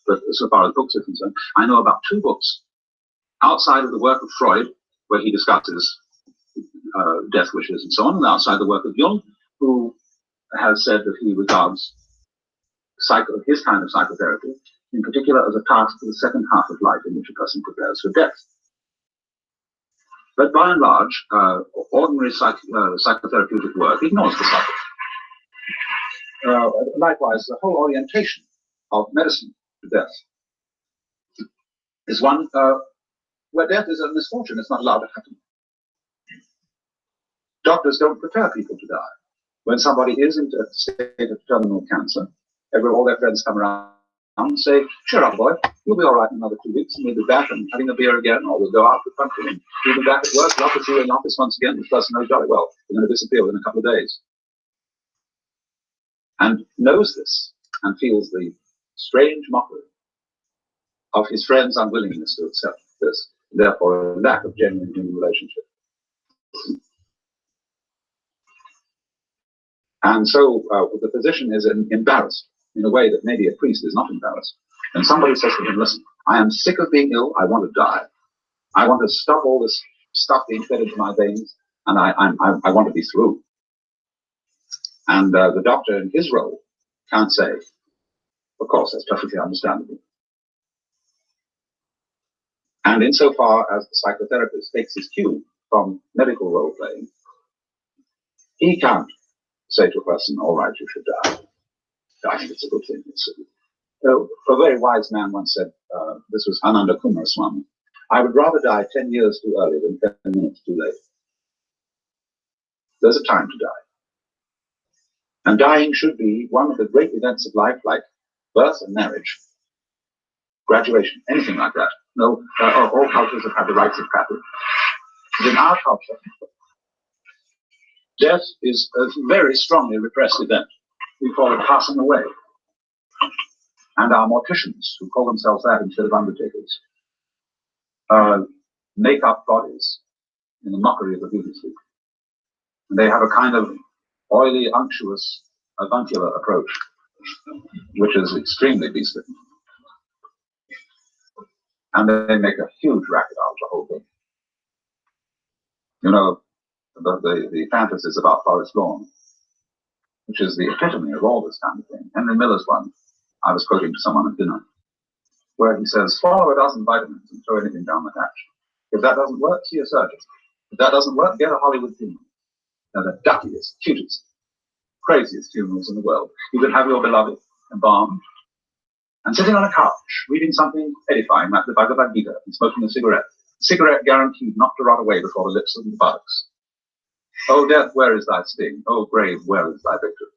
but so far as books are concerned, I know about 2 books outside of the work of Freud, where he discusses death wishes and so on, and outside the work of Jung, who has said that he regards his kind of psychotherapy, in particular, as a task for the second half of life in which a person prepares for death. But by and large, ordinary psychotherapeutic work ignores the subject. Likewise, the whole orientation of medicine to death is one where death is a misfortune. It's not allowed to happen. Doctors don't prepare people to die. When somebody is in a state of terminal cancer, all their friends come around and say, cheer up, boy, you'll be all right in another 2 weeks, and we'll be back and having a beer again, or we'll go out to the country, and we'll be back at work, love to see you in the office once again. This person knows jolly well we're going to disappear within a couple of days. And knows this, and feels the strange mockery of his friends' unwillingness to accept this, therefore a lack of genuine human relationship. And so the physician is embarrassed in a way that maybe a priest is not embarrassed. And somebody says to him, listen, I am sick of being ill. I want to die. I want to stop all this stuff being fed into my veins, and I want to be through. And the doctor in his role can't say, of course, that's perfectly understandable. And insofar as the psychotherapist takes his cue from medical role playing, he can't say to a person, all right, you should die. I think it's a good thing. A very wise man once said, this was Ananda Kumaraswamy, I would rather die 10 years too early than 10 minutes too late. There's a time to die. And dying should be one of the great events of life, like birth and marriage, graduation, anything like that. No, all cultures have had the rites of passage. But in our culture, death is a very strongly repressed event. We call it passing away. And our morticians, who call themselves that instead of undertakers, make up bodies in the mockery of the beauty sleep. And they have a kind of oily, unctuous, avuncular approach, which is extremely beastly. And they make a huge racket out of the whole thing. You know, the fantasies about Forest Lawn, which is the epitome of all this kind of thing. Henry Miller's one, I was quoting to someone at dinner, where he says, swallow a dozen vitamins and throw anything down the hatch. If that doesn't work, see a surgeon. If that doesn't work, get a Hollywood funeral. They're the duckiest, cutest, craziest funerals in the world. You can have your beloved embalmed and sitting on a couch, reading something edifying like the Bhagavad Gita and smoking a cigarette. Cigarette guaranteed not to rot away before the lips of the buttocks. Oh, death, where is thy sting? Oh, grave, where is thy victory?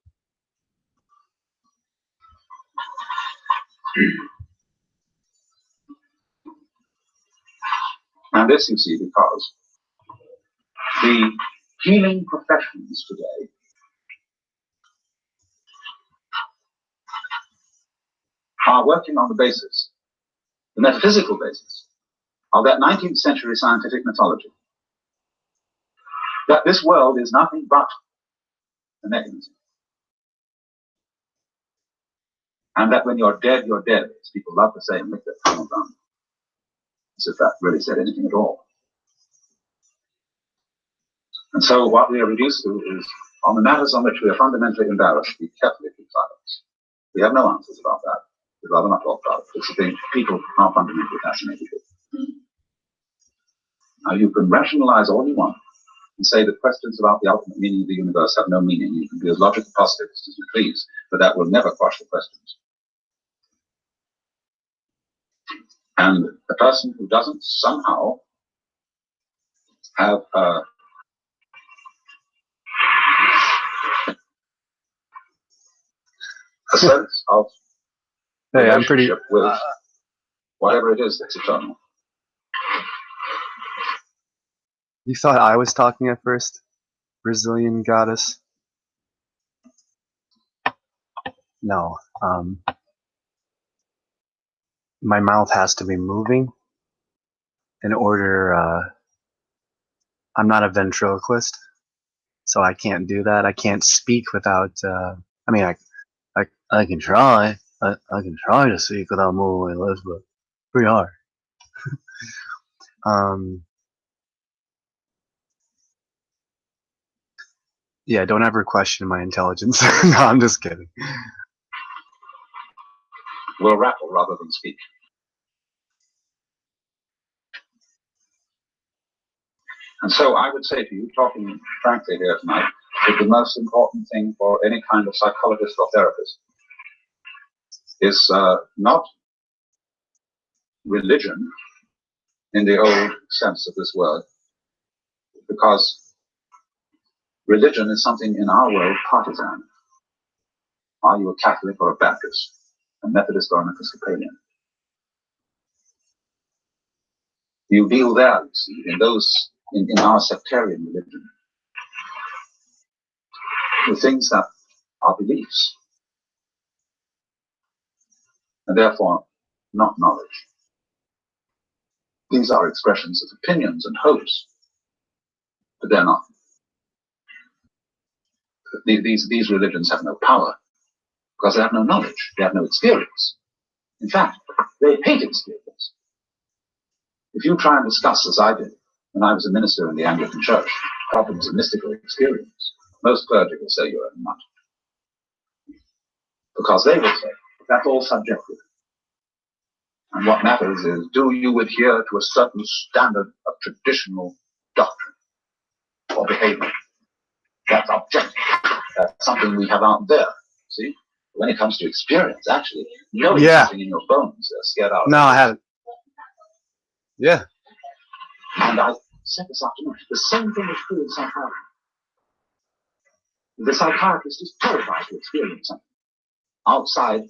And this, you see, because the healing professions today are working on the basis, the metaphysical basis, of that 19th century scientific mythology, that this world is nothing but a mechanism. And that when you're dead, you're dead. As people love to say and lick their tongue around, as if that really said anything at all. And so what we are reduced to is, on the matters on which we are fundamentally embarrassed, we carefully keep silence. We have no answers about that. We'd rather not talk about it. It's a thing people are fundamentally fascinated with. Now, you can rationalize all you want and say that questions about the ultimate meaning of the universe have no meaning. You can be as logical positivist as you please, but that will never quash the questions. And a person who doesn't somehow have a sense of relationship with whatever it is that's eternal. You thought I was talking at first? Brazilian goddess? No. My mouth has to be moving in order. I'm not a ventriloquist, so I can't do that. I can't speak without. I mean, I can try. I can try to speak without moving my lips, but pretty hard. Yeah, don't ever question my intelligence. No, I'm just kidding. Will rattle rather than speak. And so I would say to you, talking frankly here tonight, that the most important thing for any kind of psychologist or therapist is not religion in the old sense of this word, because religion is something in our world partisan. Are you a Catholic or a Baptist, a Methodist or an Episcopalian? You deal there, you see, in those, in our sectarian religion, with things that are beliefs, and therefore not knowledge. These are expressions of opinions and hopes, but they're not. These religions have no power, because they have no knowledge, they have no experience. In fact, they hate experience. If you try and discuss, as I did, when I was a minister in the Anglican Church, problems of mystical experience. Most clergy will say you're a nut. Because they will say, that's all subjective. And what matters is, do you adhere to a certain standard of traditional doctrine or behavior? That's objective. That's something we have out there. See? When it comes to experience, actually, knowing something in your bones, they're scared out. No, I haven't. Yeah. And I said this afternoon, the same thing is true in psychiatry. The psychiatrist is terrified to experience something outside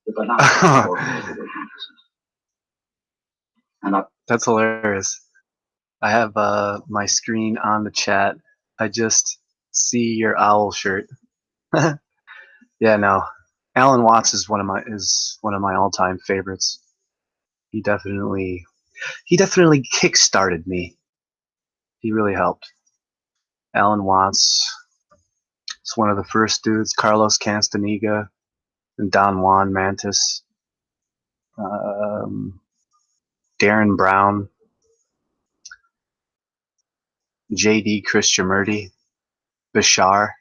the banality or the and that's hilarious. I have my screen on the chat. I just see your owl shirt. Yeah, no. Alan Watts is one of my all-time favorites. He definitely kick-started me. He really helped. Alan Watts is one of the first dudes. Carlos Castaneda and Don Juan Mantis. Darren Brown. J.D. Krishnamurti. Bashar.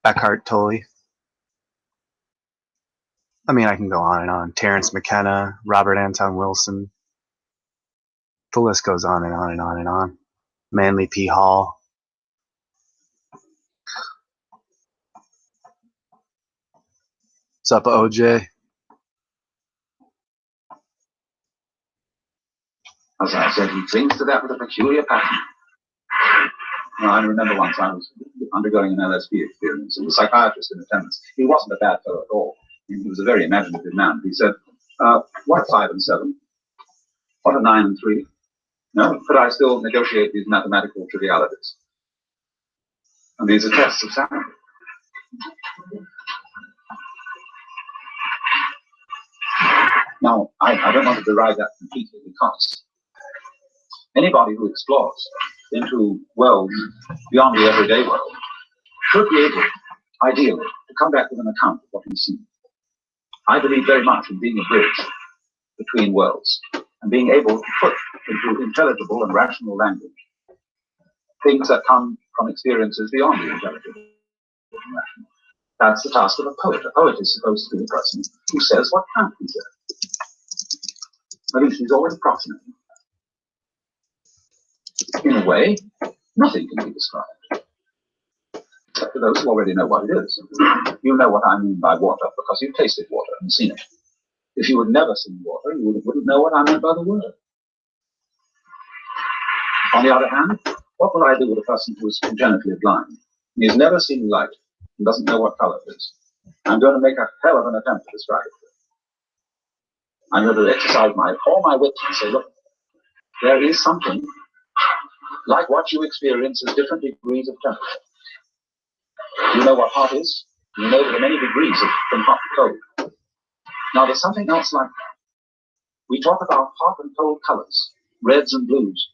Eckhart Tolle. I mean, I can go on and on. Terrence McKenna, Robert Anton Wilson. The list goes on and on and on and on. Manly P. Hall. What's up, OJ? As I said, he clings to that with a peculiar passion. You know, I remember once I was undergoing an LSD experience, and the psychiatrist in attendance, he wasn't a bad fellow at all. He was a very imaginative man. He said, what are 5 and 7? What are 9 and 3? No, could I still negotiate these mathematical trivialities? And these are tests of sanity. Now, I don't want to deride that completely, because anybody who explores into worlds beyond the everyday world should be able, ideally, to come back with an account of what he's seen. I believe very much in being a bridge between worlds and being able to put into intelligible and rational language things that come from experiences beyond the intelligible and rational. That's the task of a poet. A poet is supposed to be the person who says what can't be said. At least he's always approximating. In a way, nothing can be described. Except for those who already know what it is. You know what I mean by water because you've tasted water and seen it. If you had never seen water, you wouldn't know what I meant by the word. On the other hand, what will I do with a person who is congenitally blind? He's never seen light and doesn't know what color it is. I'm going to make a hell of an attempt to describe it. I'm going to exercise all my wits and say, look, there is something like what you experience as different degrees of temperature. You know what hot is? You know there are many degrees from hot to cold. Now there's something else like that. We talk about hot and cold colors, reds and blues.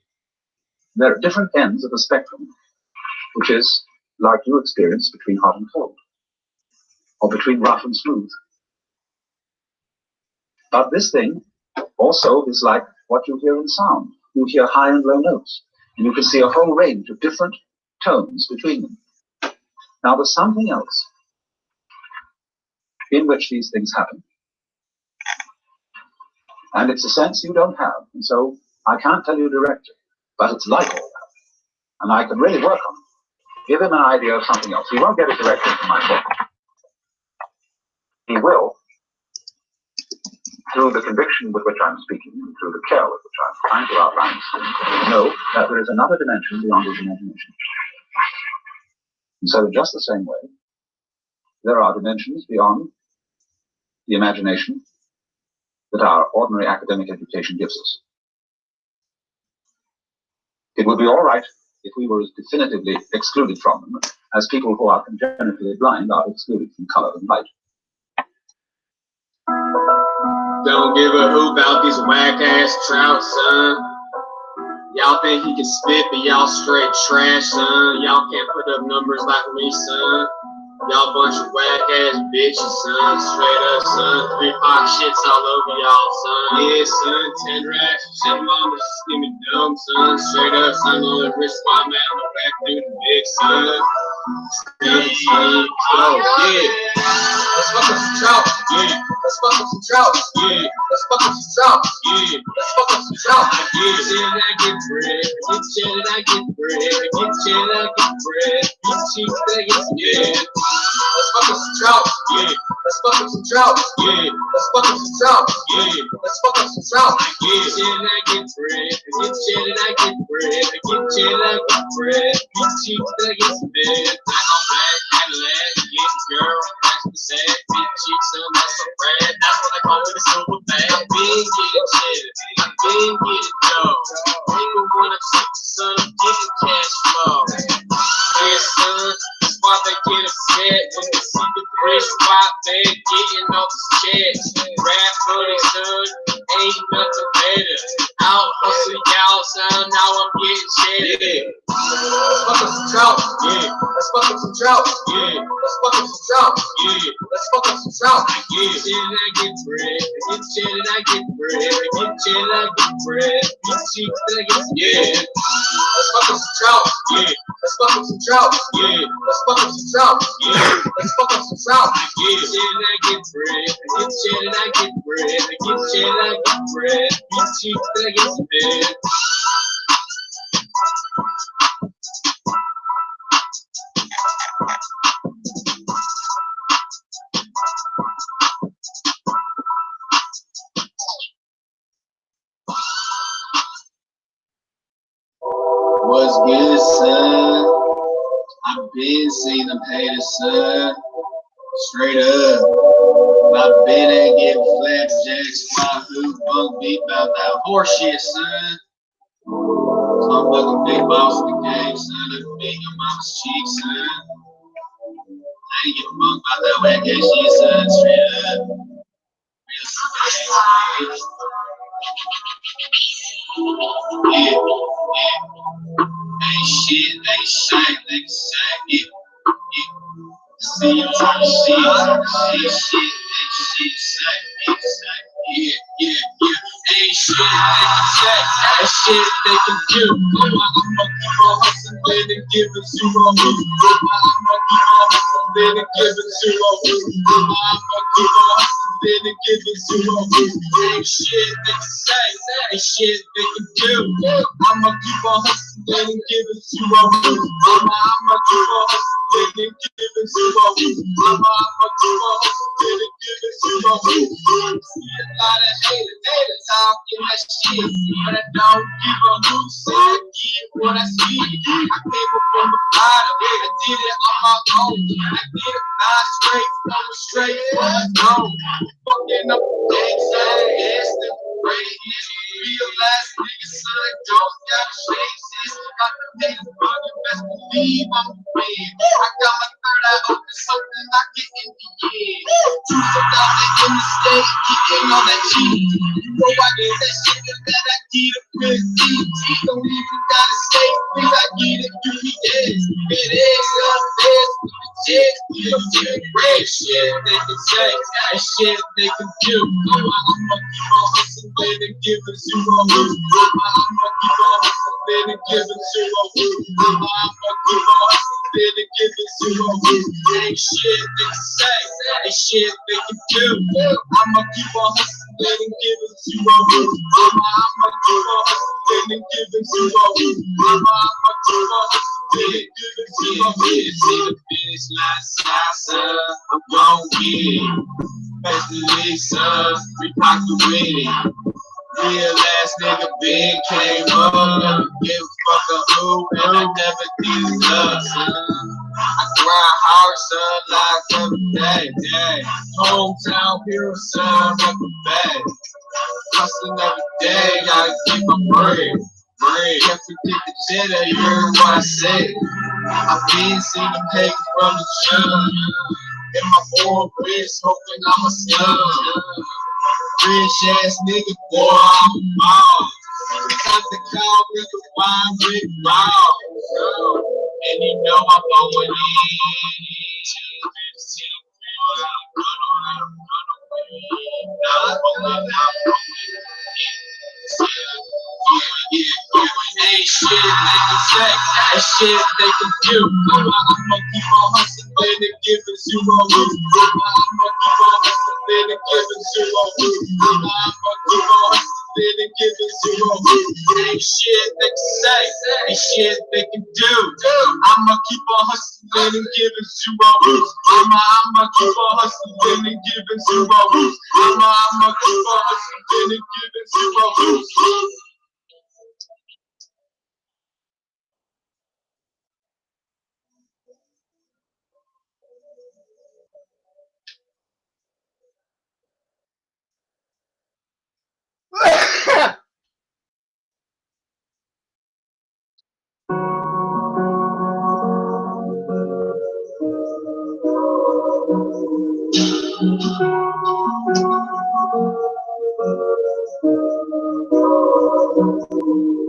There are different ends of the spectrum, which is like you experience between hot and cold, or between rough and smooth. But this thing also is like what you hear in sound. You hear high and low notes, and you can see a whole range of different tones between them. Now there's something else in which these things happen, and it's a sense you don't have, and so I can't tell you directly, but it's like all that, and I can really work on it. Give him an idea of something else. He won't get it directly from my book. He will, through the conviction with which I'm speaking, and through the care with which I'm trying to outline, know that there is another dimension beyond his imagination. And so in just the same way, there are dimensions beyond the imagination that our ordinary academic education gives us. It would be all right if we were as definitively excluded from them as people who are congenitally blind are excluded from color and light. Don't give a hoop about these whack-ass trouts, son. Y'all think he can spit, but y'all straight trash, son. Y'all can't put up numbers like me, son. Y'all bunch of whack ass bitches, son. Straight up, son. 3 Pac shits all over y'all, son. Yeah, son. 10 racks. Shit, mama, just give me dumb, son. Straight up, son. On the wrist, my man. I'm back through the big, son. Oh, yeah. Let's fuck up some trout. Yeah. Let's fuck up some trout. Yeah. Let's fuck up some trout. Yeah. Let's fuck up some trout. Yeah. Get chill, I get bread. Get chill, I get bread. Get chill, I get bread. Get cheap, I get yeah. Let's fuck up some trout. Yeah. Let's fuck up some trout. Yeah. Let's fuck up some trout. Yeah. Let's fuck up some trout. Yeah. Get chill, I get bread. Get chill, I get bread. Get chill, I get bread. Get cheap, I get bed. I go back, Cadillac, get the girl, back to the sad, big cheeks, and that's a brand. That's what I call it, a super bad. Been getting shit, been getting dough. Nigga, when I'm sick, son, I'm getting cash flow. Yeah, son, that's why they get upset when they see the rich white man getting off his chest. Rap money, son, ain't nothing better. Out hustle y'all, son, now I'm getting shit. Let's fuck up some trout, yeah. Let's fuck up some trout, yeah. Let's fuck up some trout, yeah. Let's fuck up some trout, yeah. Get chill, I get bread. Get chill, I get bread. Get chill, I get bread. Get cheap, I get yeah. Let's fuck up some trout, yeah. Let's fuck up some trout, yeah. Let's fuck up some trout, yeah. Let's fuck up some trout, yeah. Get chill, I get bread. Get chill, I get bread. Get chill, I get bread. Get cheap, I get bed. What's good, son? I've been seeing them haters, son. Straight up. I've been at getting flapjacks. My who bunk beat about that horse shit, son. So I'm fucking big boss in the game, son. I can beat your mama's cheek, son. I ain't give a fuck about that whack ass shit, son. Straight up. Yeah, yeah. Ain't shit, ain't shit, ain't shit, yeah. See you talking shit, ain't shit, yeah, yeah, yeah. Ain't shit they can do. I'ma keep on hustling and giving zero. I'ma keep on hustling and giving zero. I'ma keep on hustling and giving zero. Ain't shit they can say, ain't shit they can do. I'ma keep on hustling and giving zero. I'ma keep on hustling and giving zero. I'ma keep on hustling and giving zero. See a lot of haters talking that shit, but I don't give a hoot. Say I get what I see. I came up from the bottom, I did it on my own. I did it not straight, from straight from the dome. Fucking up the things that I asked them. Real ass niggas, son, don't gotta shake this. Got the niggas bugging, best believe I'm the man. I got my third eye open, something I get in the end. Truth about it in the state, getting all that cheese. You know I get that shit that I get a good deep. Don't even gotta say things, I get it through the edge. It is up there, great shit they can say, and shit they can do. I'ma keep on hustling and giving zero. I'ma keep on hustling and giving zero. I'ma keep on hustling and giving zero. Ain't shit they can say, ain't shit they can do. I'ma keep on hustling and giving zero. I'ma keep on hustling and giving zero. I'ma keep on hustling and giving zero. See the finish line, son. I'm gon' get it. Especially, son. We Pac with it. Real ass nigga big came up. Never give a fuck a who, and I never did love, son. I grind hard, son, like every day. Hometown hero, son, rockin' back. Hustling every day, gotta keep my bread. Can't forget the cheddar, you heard what I said. I've been seeing them hate from the jump. And my boy rich, hoping I'm a slum. Rich ass nigga, boy, I'm a mom. Time to call me the wine with mom. And you know I'm going in. Ain't shit they can say, and shit they can do. I'ma keep on hustling and giving zero room. I'ma keep on hustling and giving zero room. I'ma keep on hustling and giving zero room. Ain't shit they can say, ain't shit they can do. I'ma keep on hustling and giving zero room. I'ma keep on hustling and giving zero room. I'ma keep on hustling and giving zero room.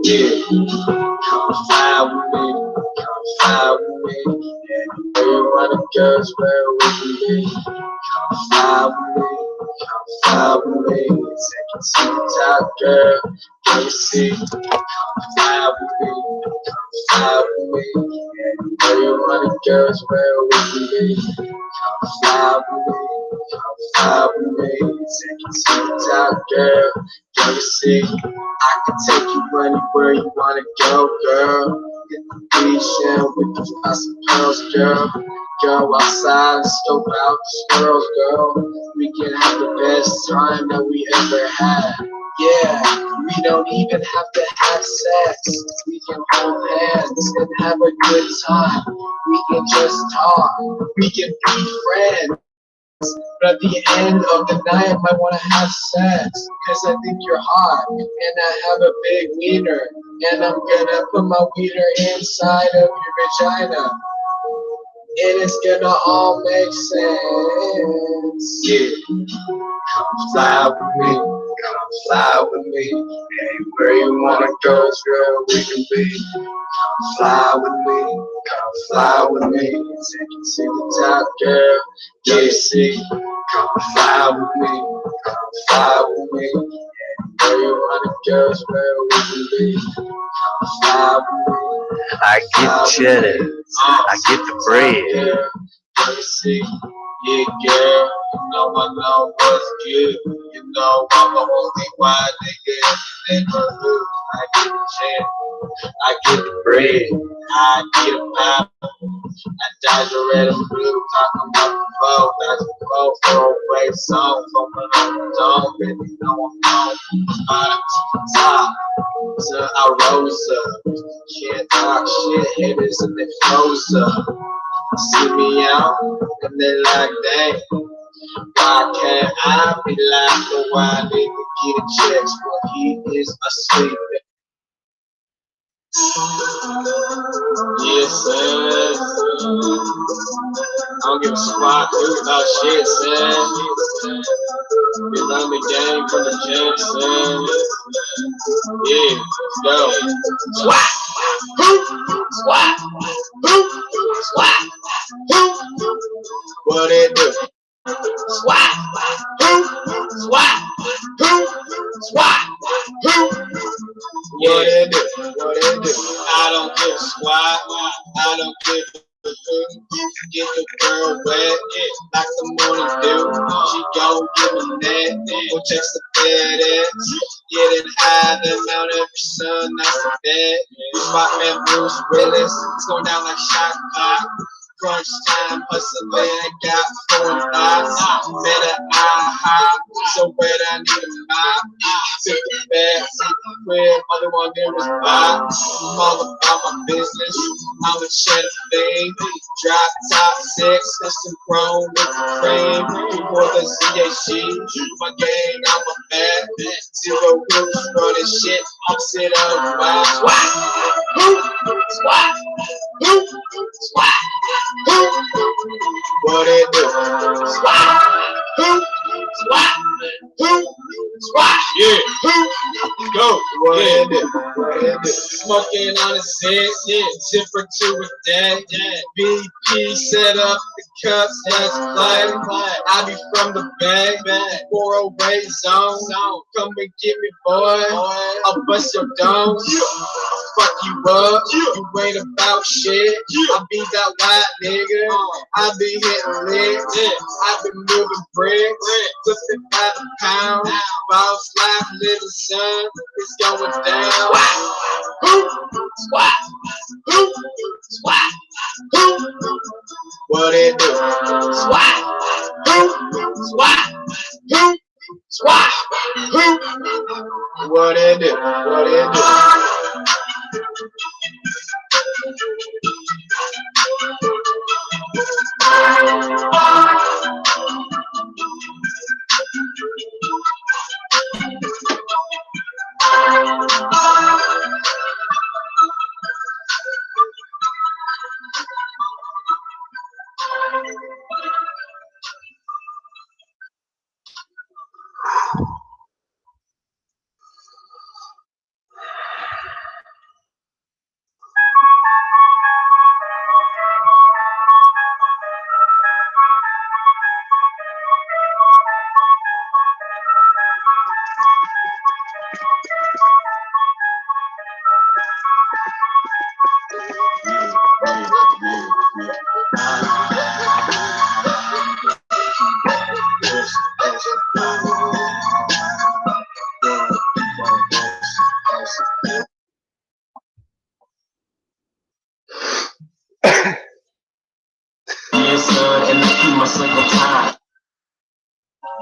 Yeah, come fly with me, come fly with me. Anywhere you wanna go is where we can be. Come fly with me, come fly with me. Take it to the top, girl. Can you see? Come fly with me, come fly with me. Anywhere you wanna go is where we can be. Come fly with me, come fly with me. Take it to the top, girl. Can you see? I can take you anywhere you wanna go, girl. Hit the beach and we can find some pearls, girl. Go outside and scope out the squirrels, girl. We can have the best time that we ever had. Yeah, we don't even have to have sex. We can hold hands and have a good time. We can just talk. We can be friends. But at the end of the night, I might want to have sex. Cause I think you're hot, and I have a big wiener. And I'm gonna put my wiener inside of your vagina. And it's gonna all make sense. Yeah, come fly with me, come fly with me. Anywhere you wanna go is where we can be. Come fly with me, come fly with me. Take it to the top, girl. Yeah, see, come fly with me, come fly with me. Anywhere you wanna go is where we can be. Come fly with me. I get the cheddar, I get the bread. Yeah, you see, yeah, girl, you know I know what's good. You know I'm the only white nigga in the neighborhood. I get the cheddar, I get the bread, I get a pop. I dodge the red and blue, talking about the flow. That's the flow for a way song. Open up the dome, baby, you know I'm on. Bottom to the top, till I rose up. Can't talk shit, haters and they froze up. See me out, and they like, dang, why can't I be like the white nigga getting checks when he is asleep? Yes, sir. I don't give a squat about shit, son. We learn the game from the jump, son. Yeah, let's go. Swat! Swat! Swat! What it do? Swat! Swat! Swat! What it do? What it do? I don't give a squat. I don't give a get the girl wet, like the morning dew. She gon' give me that, go text the FedEx. Getting high, then out every sun, that's the bed. Spot man Bruce Willis, it's going down like shot clock. Crunch time, hustling, I got 4 thoughts. Better high, so wet I need a mop. Took the back, seat the crib, other one there was box. I'm all about my business, I'm a cheddar thing. Drop top 6, custom chrome with the cream. For the CHG, my gang, I'm a bad. 0 rules, running shit, opposite of my swat. Swat. Swat. What it do? Swat. Swat. Swat. Yeah. Go. What it do? What it do? smoking on a zipper to a dead. BP set up the cups, let's play. I be from the bay, 408 zone. Come and get me, boy. I'll bust your dome. Fuck you up, you ain't about shit. I be that white nigga, I be hitting licks. I be moving bricks, flipping by the pound. Boss life, little son, it's going down. Swat, hoop, swat, hoop. What it do? Swat, hoop, swat, hoop, swat, hoop. What it do? What it do?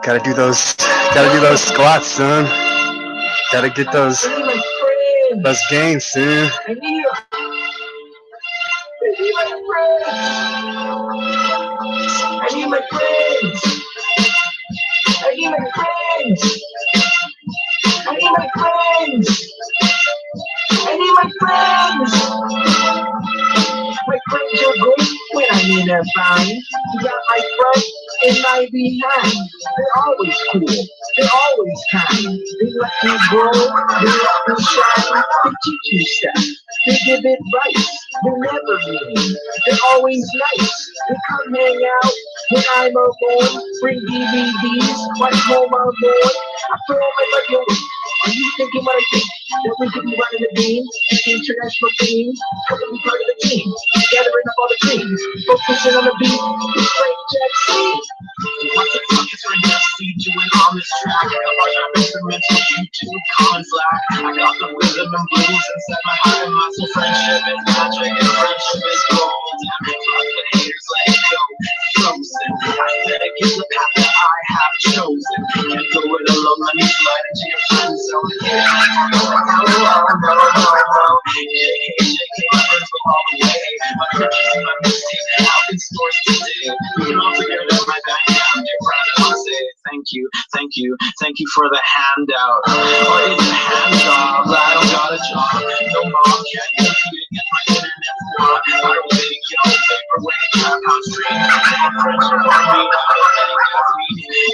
Gotta do those squats, son. Gotta get those gains, son. I need my friends. I need my friends. I need my friends. I need my friends. My friends are great when I'm in their fine. You got my front and my behind. They're always cool. They're always kind. They let me grow. They let me shine. They teach me stuff. They give advice. They're never mean. They're always nice. They come hang out when I'm alone. Bring DVDs. Watch home alone. I throw them in my yo. Are you thinking what I think? That we could be running the game? This international game. Come and be part of the team. Gathering up all the teams. Focusing on the beat. It's Frank Jackson. What's the fuck is right next to you doing on this track? I got my instrumental YouTube common slack. I got the rhythm and blues inside my heart and mind. So friendship is magic and friendship is gold. Damn it, fuck the haters, let it go. Frozen. I said it gives the path that I have chosen. Can't go it alone, let me slide into your friend zone. No. JK, my friends go all the way. My purchase and my mixtape out in stores today. We can all figure it out, my back down. Dear friend, I want to say thank you for the handout. Or it's a handoff, I don't got a job. No mom can't get me to get my internet's not. I don't think y'all paper when it's trap on street. My friends are on me, I don't think that's me.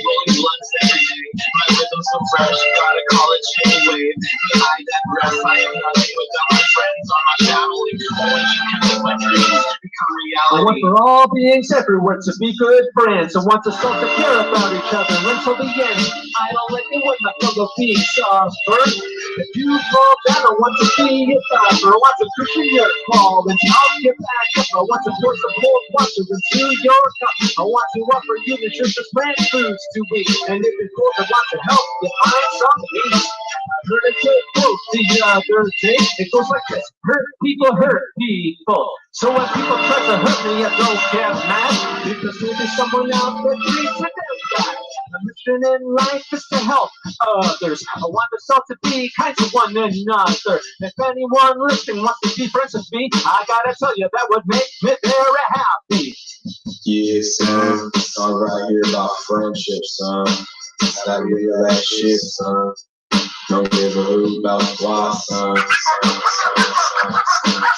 Rolling blunts every day, my rhythm's so fresh, gotta call it chainwave. I digress, I am nothing without my friends or my family. Only you can make my dreams become reality. I want for all beings everywhere to be good friends. I want us all to care about each other until the end. I don't like it when my fellow beings suffer. If you fall down, I want to be a doctor. I want to cushion your fall and I'll get back up. I want to pour some cold water into your cup. I want to offer you nutritious plant foods to eat. And if it's cold, I want to help you find some peace. I'm gonna get close to the other day. It goes like this: hurt people hurt people. So when people try to hurt me, I don't get mad, because maybe someone out there treats it back. My mission in life is to help others. I want us all to be kind to one another. If anyone listening wants to be friends with me, I gotta tell you that would make me very happy. Yeah, son, all right here about friendship, son. Gotta real that shit, son. Don't give a hoot about squat, son.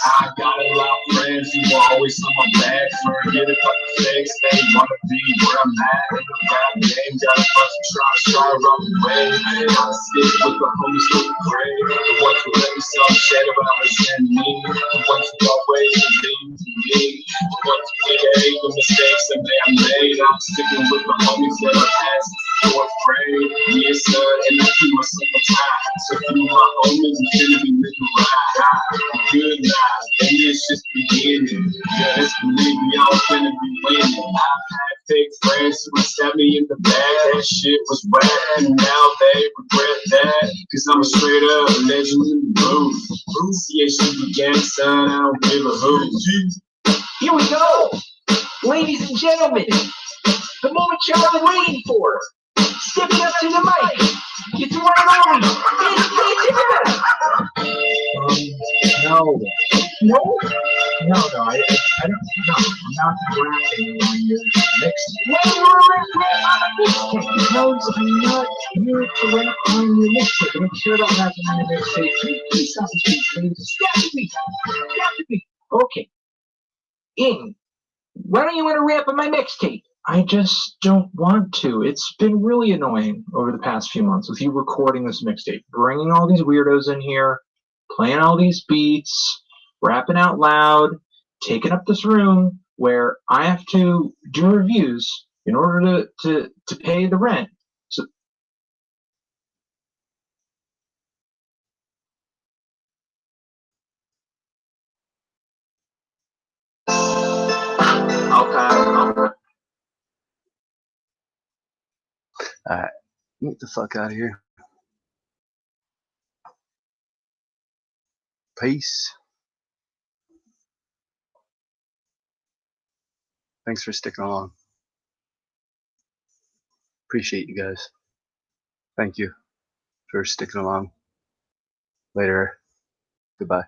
I got a lot of friends. fans who are always on my back. Forget about the fakes, they wanna be where I'm at. In the rap game, got a bunch of try around the way. I stick with the homies with the grade. The ones who let me some shit about us and me. The ones who always believe in me. The ones who hate the mistakes that I made. I'm sticking with the homies that I passed. Fourth grade, yes sir, and I keep my simple time. So through my homies, I'm gonna be living right. Good night, and it's just beginning. Just believe me, I'm gonna be winning. I've had fake friends who would stab me in the back. That shit was whack, and now they regret that. Cause I'm a straight up legend in the booth. CHU began, son, I don't give a hoot. Here we go! Ladies and gentlemen, the moment y'all been waiting for. Stepping up to the mic, it's one and only, No. No? No, I don't know. I'm not rapping on your mixtape. Why you wanna rap Because I'm not here to rap on your mixtape. I'm sure I don't rap on your mixtape. Please stop me, please. Stop me. Okay. Why don't you want to rap on my mixtape? I just don't want to. It's been really annoying over the past few months with you recording this mixtape, bringing all these weirdos in here, playing all these beats, rapping out loud, taking up this room where I have to do reviews in order to pay the rent. So Okay. Alright, get the fuck out of here. Peace. Thanks for sticking along. Appreciate you guys. Thank you for sticking along. Later. Goodbye.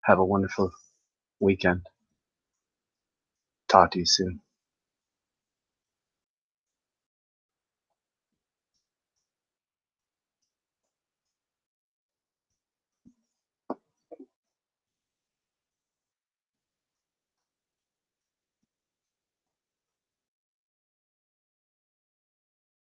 Have a wonderful weekend. Talk to you soon.